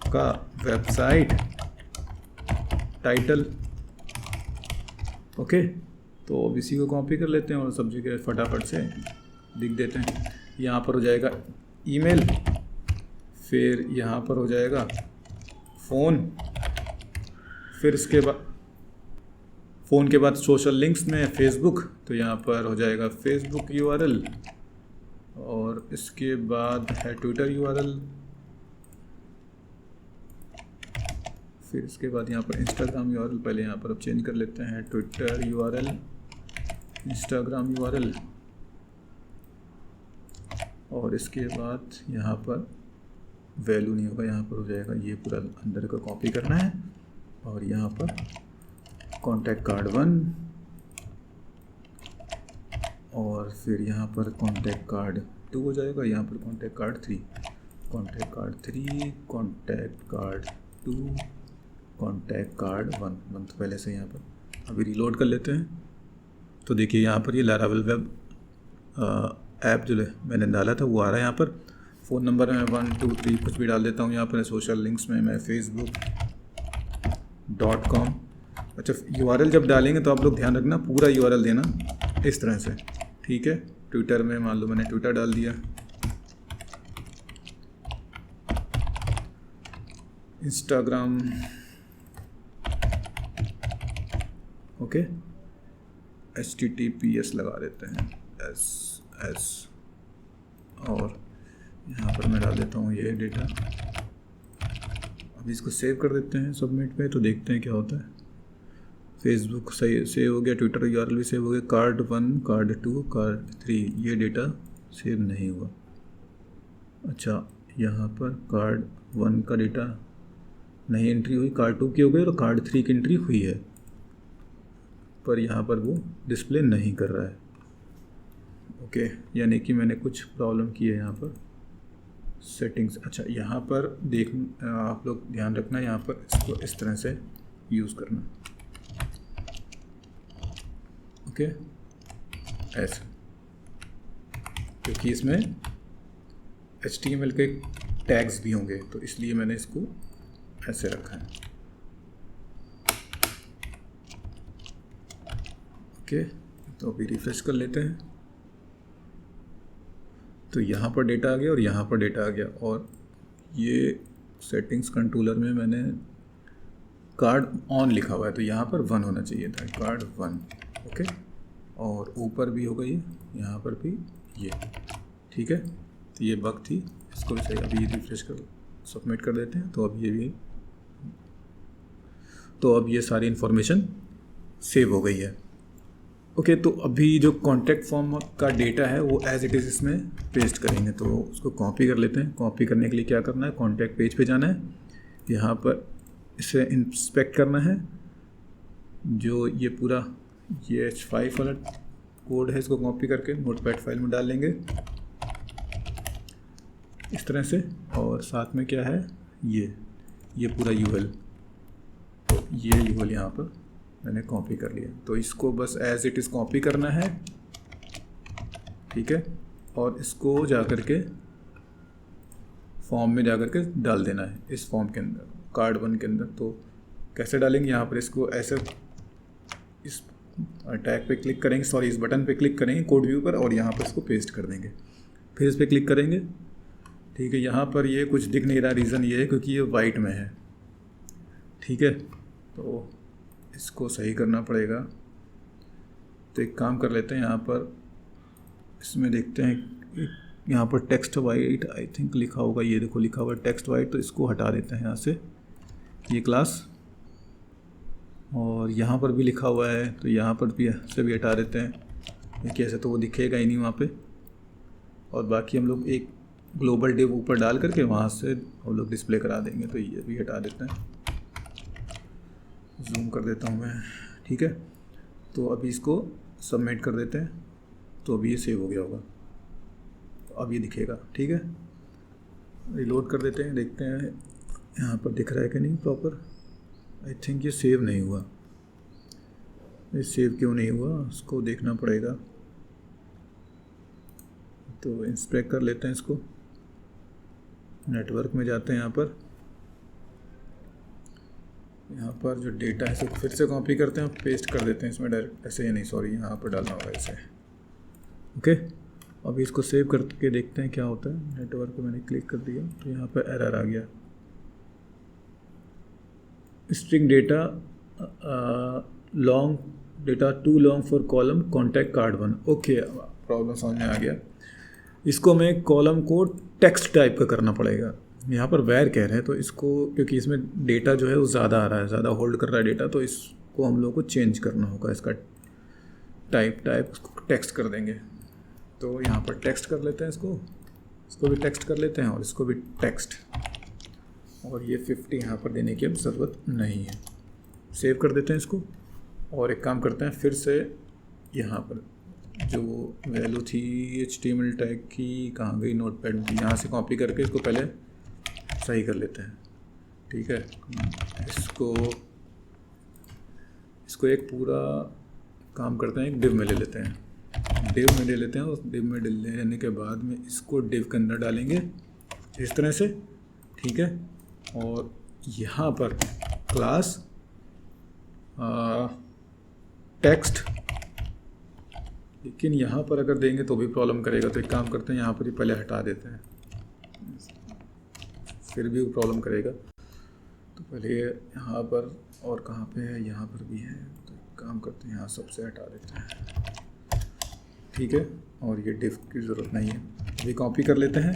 का वेबसाइट टाइटल, ओके। तो अब इसी को कॉपी कर लेते हैं और सब जगह फटाफट से लिख देते हैं। यहाँ पर हो जाएगा ईमेल, फिर यहाँ पर हो जाएगा फ़ोन, फिर इसके बाद फ़ोन के बाद सोशल लिंक्स में फेसबुक, तो यहाँ पर हो जाएगा फेसबुक URL, और इसके बाद है ट्विटर URL, फिर इसके बाद यहाँ पर इंस्टाग्राम URL। पहले यहाँ पर अब चेंज कर लेते हैं, ट्विटर URL इंस्टाग्राम URL, और इसके बाद यहाँ पर वैल्यू नहीं होगा, यहाँ पर हो जाएगा ये पूरा अंदर का कॉपी करना है, और यहाँ पर कॉन्टैक्ट कार्ड 1, और फिर यहाँ पर कॉन्टैक्ट कार्ड 2 हो जाएगा, यहाँ पर contact card 3, contact card 3, contact card 2, contact card 1 तो पहले से यहाँ पर। अभी रीलोड कर लेते हैं, तो देखिए यहाँ पर ये लारावेल वेब ऐप जो मैंने डाला था वो आ रहा है यहाँ पर। फ़ोन नंबर मैं 123 कुछ भी डाल देता हूँ यहाँ पर। सोशल लिंक्स में मैं facebook.com। अच्छा, URL जब डालेंगे तो आप लोग ध्यान रखना पूरा URL देना इस तरह से, ठीक है। ट्विटर में मान लो मैंने ट्विटर डाल दिया, इंस्टाग्राम, ओके, HTTPS लगा देते हैं SS, और यहाँ पर मैं डाल देता हूँ ये डेटा। अभी इसको सेव कर देते हैं सबमिट पे, तो देखते हैं क्या होता है। फेसबुक सही सेव हो गया, ट्विटर URL भी सेव हो गया, कार्ड 1, कार्ड 2, कार्ड 3 ये डेटा सेव नहीं हुआ। अच्छा, यहाँ पर कार्ड 1 का डेटा नहीं एंट्री हुई, कार्ड 2 की हो गई और कार्ड 3 की एंट्री हुई है, पर यहाँ पर वो डिस्प्ले नहीं कर रहा है। ओके, यानी कि मैंने कुछ प्रॉब्लम की है यहाँ पर सेटिंग्स। अच्छा, यहाँ पर देख आप लोग ध्यान रखना, यहाँ पर इसको इस तरह से यूज़ करना, ओके, ऐसे, क्योंकि इसमें HTML के टैग्स भी होंगे, तो इसलिए मैंने इसको ऐसे रखा है। ओके, तो अभी रिफ्रेश कर लेते हैं, तो यहाँ पर डेटा आ गया और यहाँ पर डेटा आ गया। और ये सेटिंग्स कंट्रोलर में मैंने कार्ड ऑन लिखा हुआ है, तो यहाँ पर 1 होना चाहिए था, कार्ड 1, ओके। और ऊपर भी होगा ये, यहाँ पर भी ये, ठीक है। तो ये बग थी, इसको भी सही अभी रिफ्रेश कर सबमिट कर देते हैं, तो अब ये भी, तो अब ये सारी इन्फॉर्मेशन सेव हो गई है। ओके, तो अभी जो कॉन्टैक्ट फॉर्म का डेटा है वो एज इट इज़ इसमें पेस्ट करेंगे, तो उसको कॉपी कर लेते हैं। कॉपी करने के लिए क्या करना है, कॉन्टैक्ट पेज पे जाना है, यहाँ पर इसे इंस्पेक्ट करना है, जो ये पूरा ये H5 वाला कोड है, इसको कॉपी करके नोटपैड फाइल में डाल लेंगे इस तरह से। और साथ में क्या है, ये पूरा UL, ये UL यहाँ पर मैंने कॉपी कर लिया, तो इसको बस एज इट इज़ कॉपी करना है, ठीक है। और इसको जा कर के फॉर्म में जा कर के डाल देना है, इस फॉर्म के अंदर, कार्ड 1 के अंदर। तो कैसे डालेंगे, यहाँ पर इसको ऐसे इस टैग पे क्लिक करेंगे, सॉरी इस बटन पे क्लिक करेंगे कोड व्यू पर, और यहाँ पर इसको पेस्ट कर देंगे, फिर इस पर क्लिक करेंगे, ठीक है। यहाँ पर ये कुछ दिख नहीं रहा, रीज़न ये है क्योंकि ये वाइट में है, ठीक है, तो इसको सही करना पड़ेगा। तो एक काम कर लेते हैं, यहाँ पर इसमें देखते हैं, यहाँ पर टेक्स्ट वाइट आई थिंक लिखा होगा, ये देखो लिखा हुआ टेक्स्ट वाइट, तो इसको हटा देते हैं यहाँ से, ये क्लास। और यहाँ पर भी लिखा हुआ है, तो यहाँ पर भी से भी हटा देते हैं, देखिए ऐसे तो वो दिखेगा ही नहीं वहाँ पे। और बाकी हम लोग एक ग्लोबल डिव ऊपर डाल करके वहाँ से हम लोग डिस्प्ले करा देंगे, तो ये भी हटा देते हैं। जूम कर देता हूँ मैं, ठीक है। तो अभी इसको सबमिट कर देते हैं, तो अभी ये सेव हो गया होगा, तो अब ये दिखेगा, ठीक है। रिलोड कर देते हैं, देखते हैं यहाँ पर दिख रहा है कि नहीं प्रॉपर। आई थिंक ये सेव नहीं हुआ, ये सेव क्यों नहीं हुआ उसको देखना पड़ेगा। तो इंस्पेक्ट कर लेते हैं इसको, नेटवर्क में जाते हैं, यहाँ पर जो डेटा है इसको फिर से कॉपी करते हैं, पेस्ट कर देते हैं इसमें डायरेक्ट, ऐसे ही नहीं, सॉरी यहाँ पर डालना होगा ऐसे, ओके। अभी इसको सेव करके देखते हैं क्या होता है। नेटवर्क पे मैंने क्लिक कर दिया, तो यहाँ पर एरर आ गया, string data long data too long for column contact card 1, okay, problem समझ में आ गया। इसको मैं कॉलम को टेक्स्ट टाइप का करना पड़ेगा, यहाँ पर वैर कह रहे हैं, तो इसको क्योंकि इसमें डेटा जो है वो ज़्यादा आ रहा है, ज़्यादा होल्ड कर रहा है डेटा, तो इसको हम लोग को चेंज करना होगा, इसका टाइप उसको टेक्स्ट कर देंगे। तो यहाँ पर टेक्स्ट कर लेते हैं, इसको भी टेक्स्ट कर लेते हैं, और इसको भी टेक्स्ट, और ये 50 यहाँ पर देने की अब ज़रूरत नहीं है। सेव कर देते हैं इसको, और एक काम करते हैं, फिर से यहाँ पर जो वैल्यू थी HTML टैग की कहाँ गई, नोटपैड, यहाँ से कॉपी करके इसको पहले सही कर लेते हैं, ठीक है। इसको एक पूरा काम करते हैं, एक डिव में ले लेते हैं। डिव में ले लेते हैं और डिव में लेने के बाद में इसको डिव के अंदर डालेंगे इस तरह से, ठीक है। और यहाँ पर क्लास टेक्स्ट, लेकिन यहाँ पर अगर देंगे तो भी प्रॉब्लम करेगा, तो एक काम करते हैं यहाँ पर ही पहले हटा देते हैं, फिर भी वो प्रॉब्लम करेगा। तो पहले यहाँ पर, और कहाँ पे है, यहाँ पर भी है, तो एक काम करते हैं यहाँ सबसे हटा देते हैं, ठीक है। और ये डिफ की ज़रूरत नहीं है, अभी कॉपी कर लेते हैं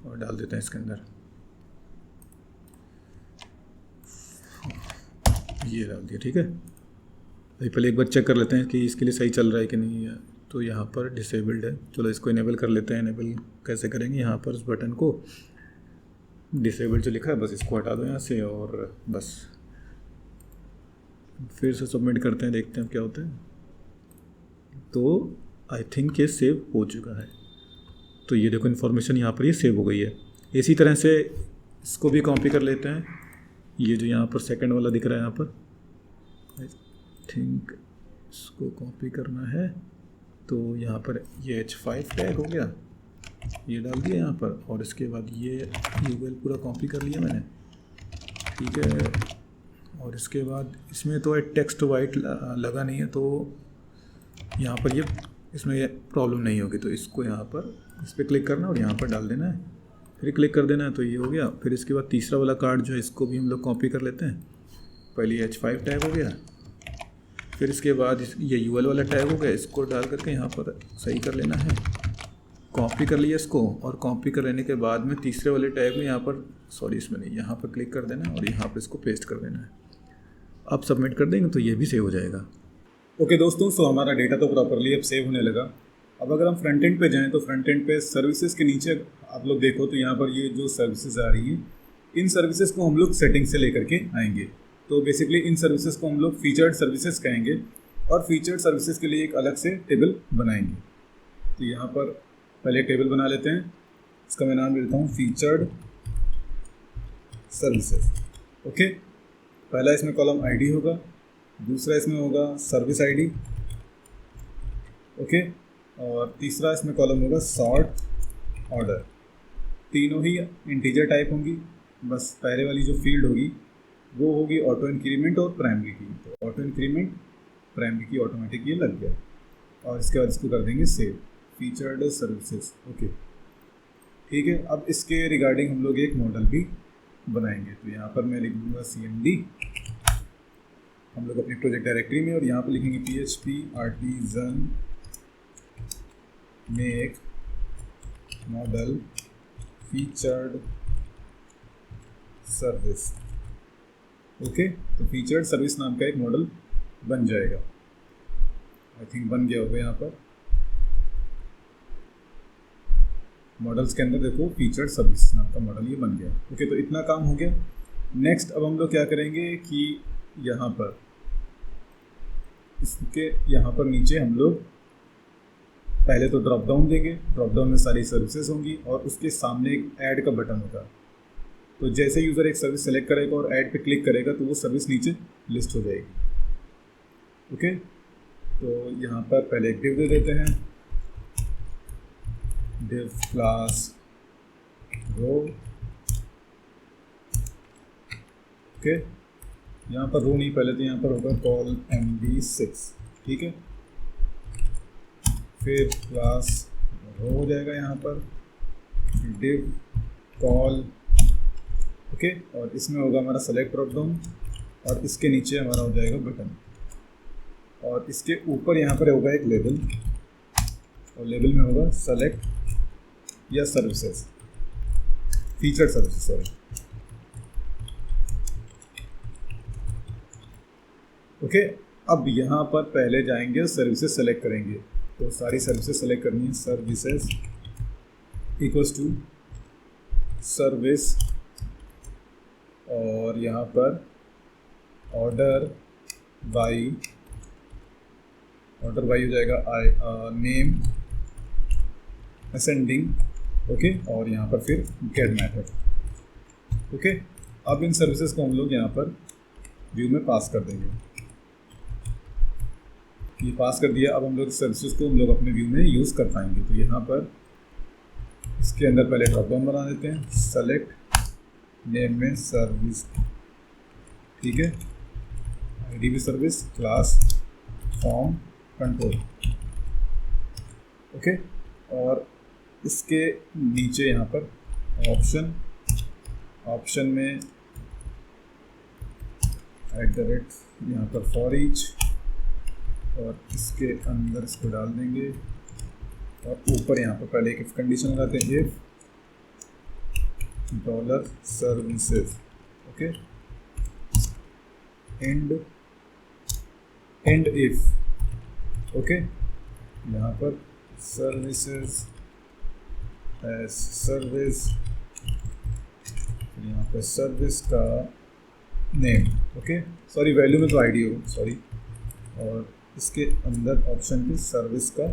और डाल देते हैं इसके अंदर, ये डाल दिया, ठीक है। अभी पहले एक बार चेक कर लेते हैं कि इसके लिए सही चल रहा है कि नहीं है। तो यहाँ पर डिसेबल्ड है, चलो इसको इनेबल कर लेते हैं। इनेबल कैसे करेंगे, यहाँ पर उस बटन को डिसेबल जो लिखा है बस इसको हटा दो यहाँ से, और बस फिर से सबमिट करते हैं, देखते हैं क्या होता है। तो आई थिंक ये सेव हो चुका है। तो ये देखो इन्फॉर्मेशन यहाँ पर ये सेव हो गई है। इसी तरह से इसको भी कॉपी कर लेते हैं, ये जो यहाँ पर सेकंड वाला दिख रहा है यहाँ पर, आई थिंक इसको कॉपी करना है। तो यहाँ पर ये H5 टैग हो गया, ये डाल दिया यहाँ पर, और इसके बाद ये UL पूरा कॉपी कर लिया मैंने, ठीक है। और इसके बाद इसमें तो टेक्स्ट वाइट लगा नहीं है, तो यहाँ पर ये इसमें ये प्रॉब्लम नहीं होगी। तो इसको यहाँ पर इस पर क्लिक करना और यहाँ पर डाल देना है, फिर क्लिक कर देना है, तो ये हो गया। फिर इसके बाद तीसरा वाला कार्ड जो है इसको भी हम लोग कॉपी कर लेते हैं। पहले H5 टैग हो गया, फिर इसके बाद ये UL वाला टैग हो गया, इसको डाल करके यहाँ पर सही कर लेना है। कॉपी कर लिया इसको, और कॉपी कर लेने के बाद में तीसरे वाले टैग में यहाँ पर, सॉरी इसमें नहीं, यहाँ पर क्लिक कर देना है और यहाँ पर इसको पेस्ट कर देना है। अब सबमिट कर देंगे तो ये भी सेव हो जाएगा। ओके दोस्तों, सो हमारा डेटा तो प्रॉपरली अब सेव होने लगा। अब अगर हम फ्रंट एंड पे जाएं तो फ्रंट एंड पे सर्विसेज के नीचे आप लोग देखो तो यहाँ पर ये जो सर्विसेज आ रही हैं, इन सर्विसेज को हम लोग सेटिंग से लेकर के आएंगे। तो बेसिकली इन सर्विसेज को हम लोग फीचर्ड सर्विसेज कहेंगे, और फीचर्ड सर्विसेज के लिए एक अलग से टेबल बनाएंगे। तो यहाँ पर पहले टेबल बना लेते हैं, इसका मैं नाम देता हूँ फीचर्ड सर्विसेज। ओके, पहला इसमें कॉलम आईडी होगा, दूसरा इसमें होगा सर्विस आईडी, ओके, और तीसरा इसमें कॉलम होगा सॉर्ट ऑर्डर। तीनों ही इंटीजर टाइप होंगी, बस पहले वाली जो फील्ड होगी वो होगी ऑटो इंक्रीमेंट और प्राइमरी की। तो ऑटो इंक्रीमेंट, प्राइमरी की ऑटोमेटिक ये लग गया, और इसके बाद इसको कर देंगे सेव, फीचर्ड सर्विसेज। ओके, ठीक है। अब इसके रिगार्डिंग हम लोग एक मॉडल भी बनाएंगे। तो यहाँ पर मैं लिख दूँगा CMD, हम लोग अपनी प्रोजेक्ट डायरेक्टरी में, और यहाँ पर लिखेंगे PHP artisan make model featured service. Okay, तो फीचर्ड सर्विस नाम का एक मॉडल बन जाएगा। आई थिंक बन गया होगा। यहाँ पर मॉडल्स के अंदर देखो फीचर्ड सर्विस नाम का मॉडल ये बन गया। ओके, तो इतना काम हो गया। नेक्स्ट अब हम लोग क्या करेंगे कि यहाँ पर इसके यहाँ पर नीचे हम लोग पहले तो ड्रॉप डाउन देंगे। ड्रॉप डाउन में सारी सर्विसेज होंगी, और उसके सामने एक ऐड का बटन होगा। तो जैसे यूज़र एक सर्विस सेलेक्ट करेगा और ऐड पे क्लिक करेगा तो वो सर्विस नीचे लिस्ट हो जाएगी। ओके, तो यहाँ पर पहले एक डिव दे देते हैं, डिव क्लास रो। ओके, यहाँ पर रो नहीं, पहले तो यहाँ पर होगा कॉल MD6, ठीक है। फिर क्लास रो हो जाएगा यहाँ पर, डिव कॉल, ओके, और इसमें होगा हमारा सेलेक्ट ड्रॉप डाउन, और इसके नीचे हमारा हो जाएगा बटन, और इसके ऊपर यहाँ पर होगा एक लेबल, और लेबल में होगा सेलेक्ट या services, feature services, sorry. Okay, अब यहाँ पर पहले जाएंगे सर्विसेज सेलेक्ट करेंगे। तो सारी सर्विसेज सेलेक्ट करनी है। सर्विसेज इक्वल्स टू सर्विस, और यहाँ पर ऑर्डर बाई हो जाएगा नेम असेंडिंग, ओके, और यहाँ पर फिर गेट मेथड। ओके, अब इन सर्विसेज को हम लोग यहाँ पर व्यू में पास कर देंगे। ये पास कर दिया। अब हम लोग सर्विसेज को हम लोग अपने व्यू में यूज़ कर पाएंगे। तो यहाँ पर इसके अंदर पहले ड्रॉप डाउन बना देते हैं, सेलेक्ट नेम में सर्विस, ठीक है, आईडी भी service, class form control, okay. और इसके नीचे यहाँ पर ऑप्शन में @ यहाँ पर फॉर ईच, और इसके अंदर इसको डाल देंगे। और ऊपर यहाँ पर पहले एक इफ कंडीशन लगाते हैं, if $services, okay, and if, okay. यहाँ पर सर्विसेज सर्विस, यहाँ पर सर्विस का नेम, ओके, सॉरी वैल्यू में तो आईडी हो, सॉरी, और इसके अंदर ऑप्शन पे सर्विस का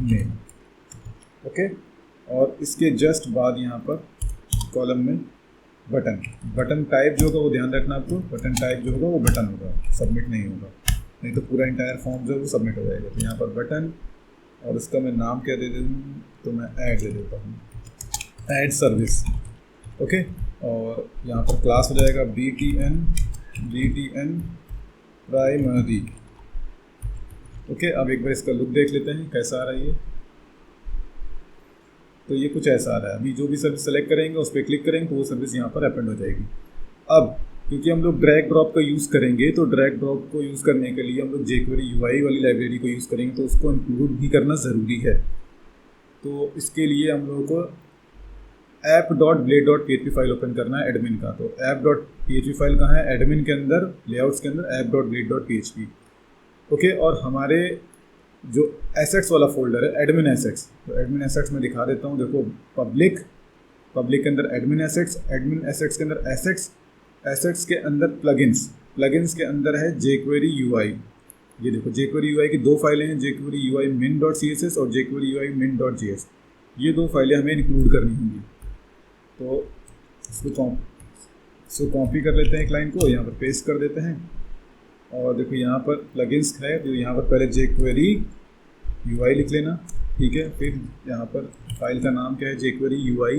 नेम, ओके। और इसके जस्ट बाद यहाँ पर कॉलम में बटन टाइप जो होगा वो ध्यान रखना आपको, बटन टाइप जो होगा वो बटन होगा, सबमिट नहीं होगा, नहीं तो पूरा इंटायर फॉर्म जो है वो सबमिट हो जाएगा। तो यहाँ पर बटन, और इसका मैं नाम क्या दे देता हूँ, तो मैं ऐड दे देता हूँ, ऐड सर्विस, ओके। और यहाँ पर क्लास हो जाएगा BTN प्राइमरी, ओके। अब एक बार इसका लुक देख लेते हैं कैसा आ रहा है ये। तो ये कुछ ऐसा आ रहा है। अभी जो भी सर्विस सेलेक्ट करेंगे उस पर क्लिक करेंगे तो वो सर्विस यहाँ पर अपेंड हो जाएगी। अब क्योंकि हम लोग ड्रैग ड्रॉप का यूज़ करेंगे, तो ड्रैग ड्रॉप को यूज़ करने के लिए हम लोग jQuery UI वाली लाइब्रेरी को यूज़ करेंगे, तो उसको इंक्लूड भी करना ज़रूरी है। तो इसके लिए हम लोगों को app.blade.php फाइल ओपन करना है एडमिन का। तो app.php फाइल कहाँ है, एडमिन के अंदर, लेआउट्स के अंदर app.blade.php, ओके। और हमारे जो एसेट्स वाला फोल्डर है एडमिन एसेट्स, तो एडमिन एसेट्स में दिखा देता हूँ, देखो पब्लिक के अंदर एडमिन एसेट्स के अंदर एसेट्स के अंदर प्लगइन्स के अंदर है jQuery UI। ये देखो jQuery UI की दो फाइलें हैं, jQuery UI min.css और jQuery UI min.js, ये दो फाइलें हमें इंक्लूड करनी होंगी। तो इसको कॉपी कर लेते हैं, एक लाइन को यहाँ पर पेस्ट कर देते हैं। और देखो यहाँ पर प्लगइन्स है, तो यहाँ पर पहले jQuery UI लिख लेना, ठीक है। फिर यहाँ पर फाइल का नाम क्या है, jQuery UI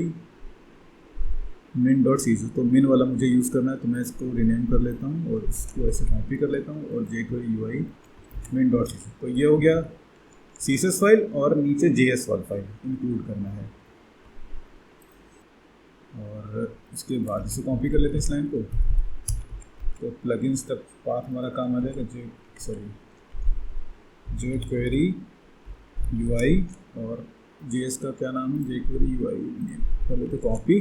min.css, तो min वाला मुझे यूज़ करना है, तो मैं इसको रिनेम कर लेता हूँ और इसको ऐसे कॉपी कर लेता हूँ, और jQuery UI min.css, तो ये हो गया CSS फाइल, और नीचे JS वाला फाइल इंक्लूड करना है। और इसके बाद इसे कॉपी कर लेते हैं इस लाइन को, तो प्लगइन्स तक पाथ हमारा काम आ जाएगा, jQuery UI, और JS का क्या नाम है, jQuery UI कर लेते कॉपी,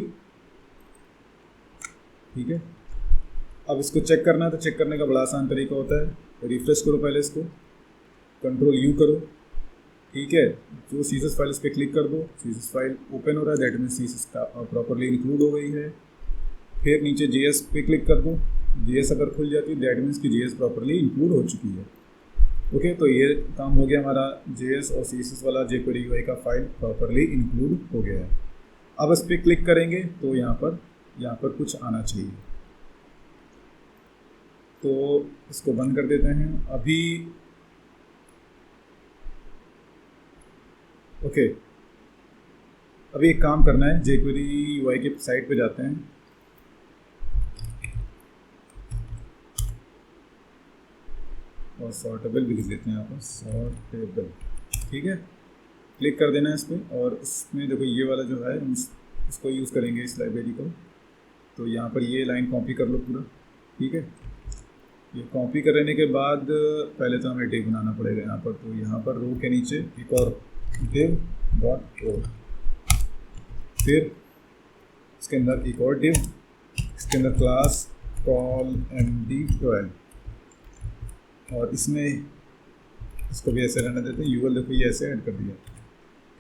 ठीक है। अब इसको चेक करना है, तो चेक करने का बड़ा आसान तरीका होता है, रिफ्रेश करो पहले इसको, Ctrl U करो, ठीक है। जो CSS फाइल इस पर क्लिक कर दो, CSS फाइल ओपन हो रहा है, दैट मीन्स CSS का प्रॉपरली इंक्लूड हो गई है। फिर नीचे JS पे क्लिक कर दो, JS अगर खुल जाती है दैट मीन्स कि JS प्रॉपरली इंक्लूड हो चुकी है, ओके। तो ये काम हो गया हमारा, JS और CSS वाला jQuery UI का फाइल प्रॉपरली इंक्लूड हो गया है। अब इस पर क्लिक करेंगे तो यहाँ पर कुछ आना चाहिए, तो इसको बंद कर देते हैं अभी, ओके। अभी एक काम करना है, jQuery UI के साइट पे जाते हैं, और सॉर्टेबल भी लिख देते हैं यहाँ पर, सॉर्टेबल, ठीक है। क्लिक कर देना है इस पर, और इसमें देखो ये वाला जो है इसको यूज़ करेंगे इस लाइब्रेरी को। तो यहाँ पर ये लाइन कॉपी कर लो पूरा, ठीक है। ये कॉपी करने के बाद पहले तो हमें डिव बनाना पड़ेगा यहाँ पर, तो यहाँ पर रो के नीचे एक और div.ro, फिर इसके अंदर एक और div, इसके अंदर क्लास कॉल md12, और इसमें इसको भी ऐसे रहने देते हैं, यूएल देखो ये ऐसे ऐड कर दिया,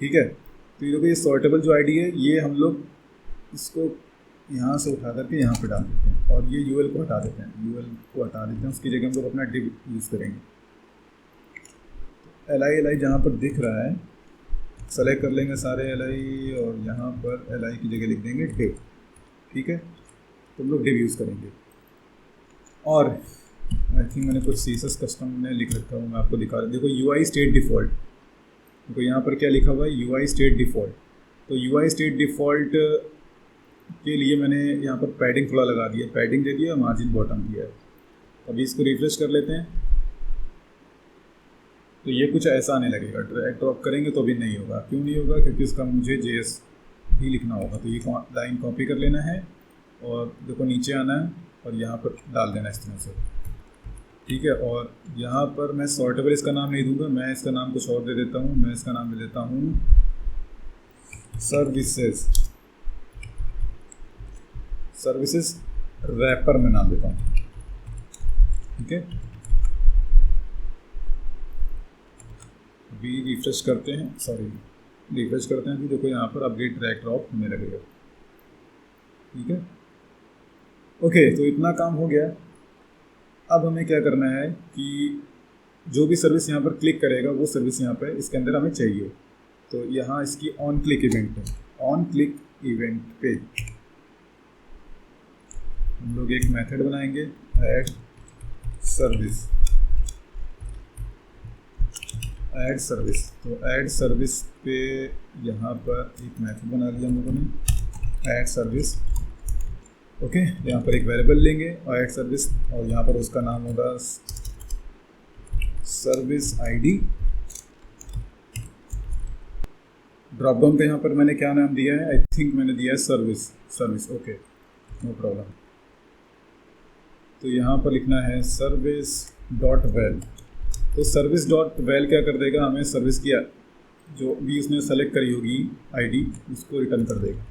ठीक है। तो ये देखो ये सॉर्टेबल जो आईडी है, ये हम लोग इसको यहाँ से उठा करके यहाँ पे डाल देते हैं, और ये यूएल को हटा देते हैं, उसकी जगह हम लोग अपना डिव यूज़ करेंगे। li जहाँ पर दिख रहा है सेलेक्ट कर लेंगे सारे li, और यहाँ पर li की जगह लिख देंगे डिव, ठीक है। तो हम लोग डिव यूज़ करेंगे। और आई थिंक मैंने कुछ CSS कस्टम में लिख रखा हूँ, मैं आपको दिखा रहा हूँ। देखो UI स्टेट डिफ़ॉल्ट, देखो यहाँ पर क्या लिखा हुआ है, UI स्टेट डिफ़ॉल्ट। तो UI स्टेट डिफ़ॉल्ट के लिए मैंने यहाँ पर पैडिंग थोड़ा लगा दिया, पैडिंग दे दिया, मार्जिन बॉटम दिया है। अभी इसको रिफ्रेश कर लेते हैं, तो ये कुछ ऐसा आने लगेगा। ड्रैग ड्रॉप करेंगे तो भी नहीं होगा। क्यों नहीं होगा? क्योंकि उसका मुझे JS भी लिखना होगा। तो ये लाइन कॉपी कर लेना है और देखो नीचे आना है और यहाँ पर डाल देना इस तरह से, ठीक है। और यहाँ पर मैं सॉर्टेबल इसका नाम नहीं दूंगा, मैं इसका नाम कुछ और दे देता हूँ। मैं इसका नाम दे देता हूँ सर्विसेज रैपर में नाम देता हूँ, ठीक है। अभी रिफ्रेश करते हैं, अभी देखो यहाँ पर अपडेट ड्रैग ड्रॉप होने लगेगा, ठीक है। ओके, तो इतना काम हो गया। अब हमें क्या करना है कि जो भी सर्विस यहाँ पर क्लिक करेगा वो सर्विस यहाँ पे इसके अंदर हमें चाहिए। तो यहाँ इसकी ऑन क्लिक इवेंट पे हम लोग एक मेथड बनाएंगे, ऐड सर्विस। तो ऐड सर्विस पे यहाँ पर एक मेथड बना लिया हम लोगों ने, ऐड सर्विस। ओके, यहाँ पर एक वेरिएबल लेंगे और ऐड सर्विस, और यहाँ पर उसका नाम होगा सर्विस ID। ड्रॉप डाउन पे यहाँ पर मैंने क्या नाम दिया है, आई थिंक मैंने दिया है सर्विस। Okay, no problem. तो यहाँ पर लिखना है service.val। तो service.val क्या कर देगा, हमें सर्विस की जो भी उसने सेलेक्ट करी होगी ID उसको रिटर्न कर देगा।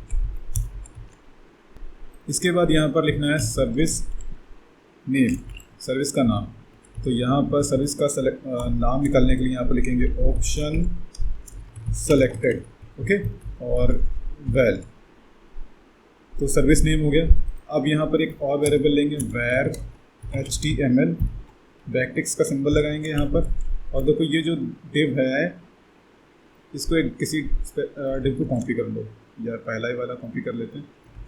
इसके बाद यहाँ पर लिखना है सर्विस नेम, सर्विस का नाम। तो यहाँ पर सर्विस का नाम निकालने के लिए यहाँ पर लिखेंगे ऑप्शन सेलेक्टेड, ओके, और वैल। तो सर्विस नेम हो गया। अब यहाँ पर एक और वेरिएबल लेंगे var HTML, बैकटिक्स का सिंबल लगाएंगे यहाँ पर। और देखो ये जो डिव है इसको एक किसी डिव को कॉपी कर लो, या पहला ही वाला कॉपी कर लेते हैं,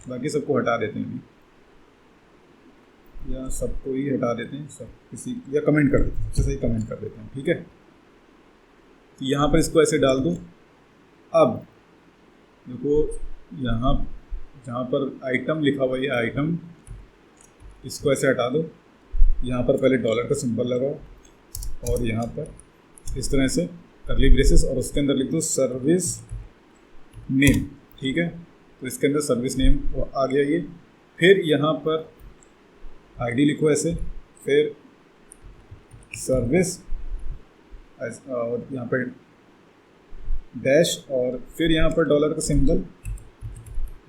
बाकी सबको हटा देते हैं अभी, या सबको ही हटा देते हैं, सब किसी, या कमेंट कर देते हैं, सबसे सही कमेंट कर देते हैं, ठीक है। तो यहाँ पर इसको ऐसे डाल दो। अब देखो यहाँ जहाँ पर आइटम लिखा हुआ है आइटम, इसको ऐसे हटा दो। यहाँ पर पहले डॉलर का सिंबल लगाओ और यहाँ पर इस तरह से कर्ली ब्रेसेस, और उसके अंदर लिख दो सर्विस नेम, ठीक है। तो इसके अंदर सर्विस नेम आ गया ये। फिर यहाँ पर ID लिखो ऐसे, फिर सर्विस और यहाँ पर डैश, और फिर यहाँ पर डॉलर का सिंबल,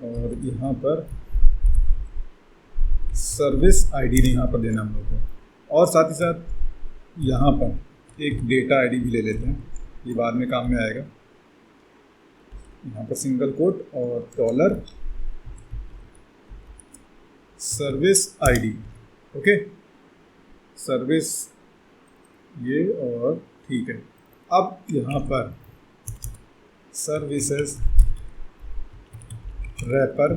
और यहाँ पर सर्विस ID ने यहाँ पर देना हम लोग को। और साथ ही साथ यहाँ पर एक डेटा ID भी ले लेते हैं, ये बाद में काम में आएगा। यहाँ पर सिंगल कोट और dollar service ID, okay, service ये, और ठीक है। अब यहाँ पर सर्विसेज रैपर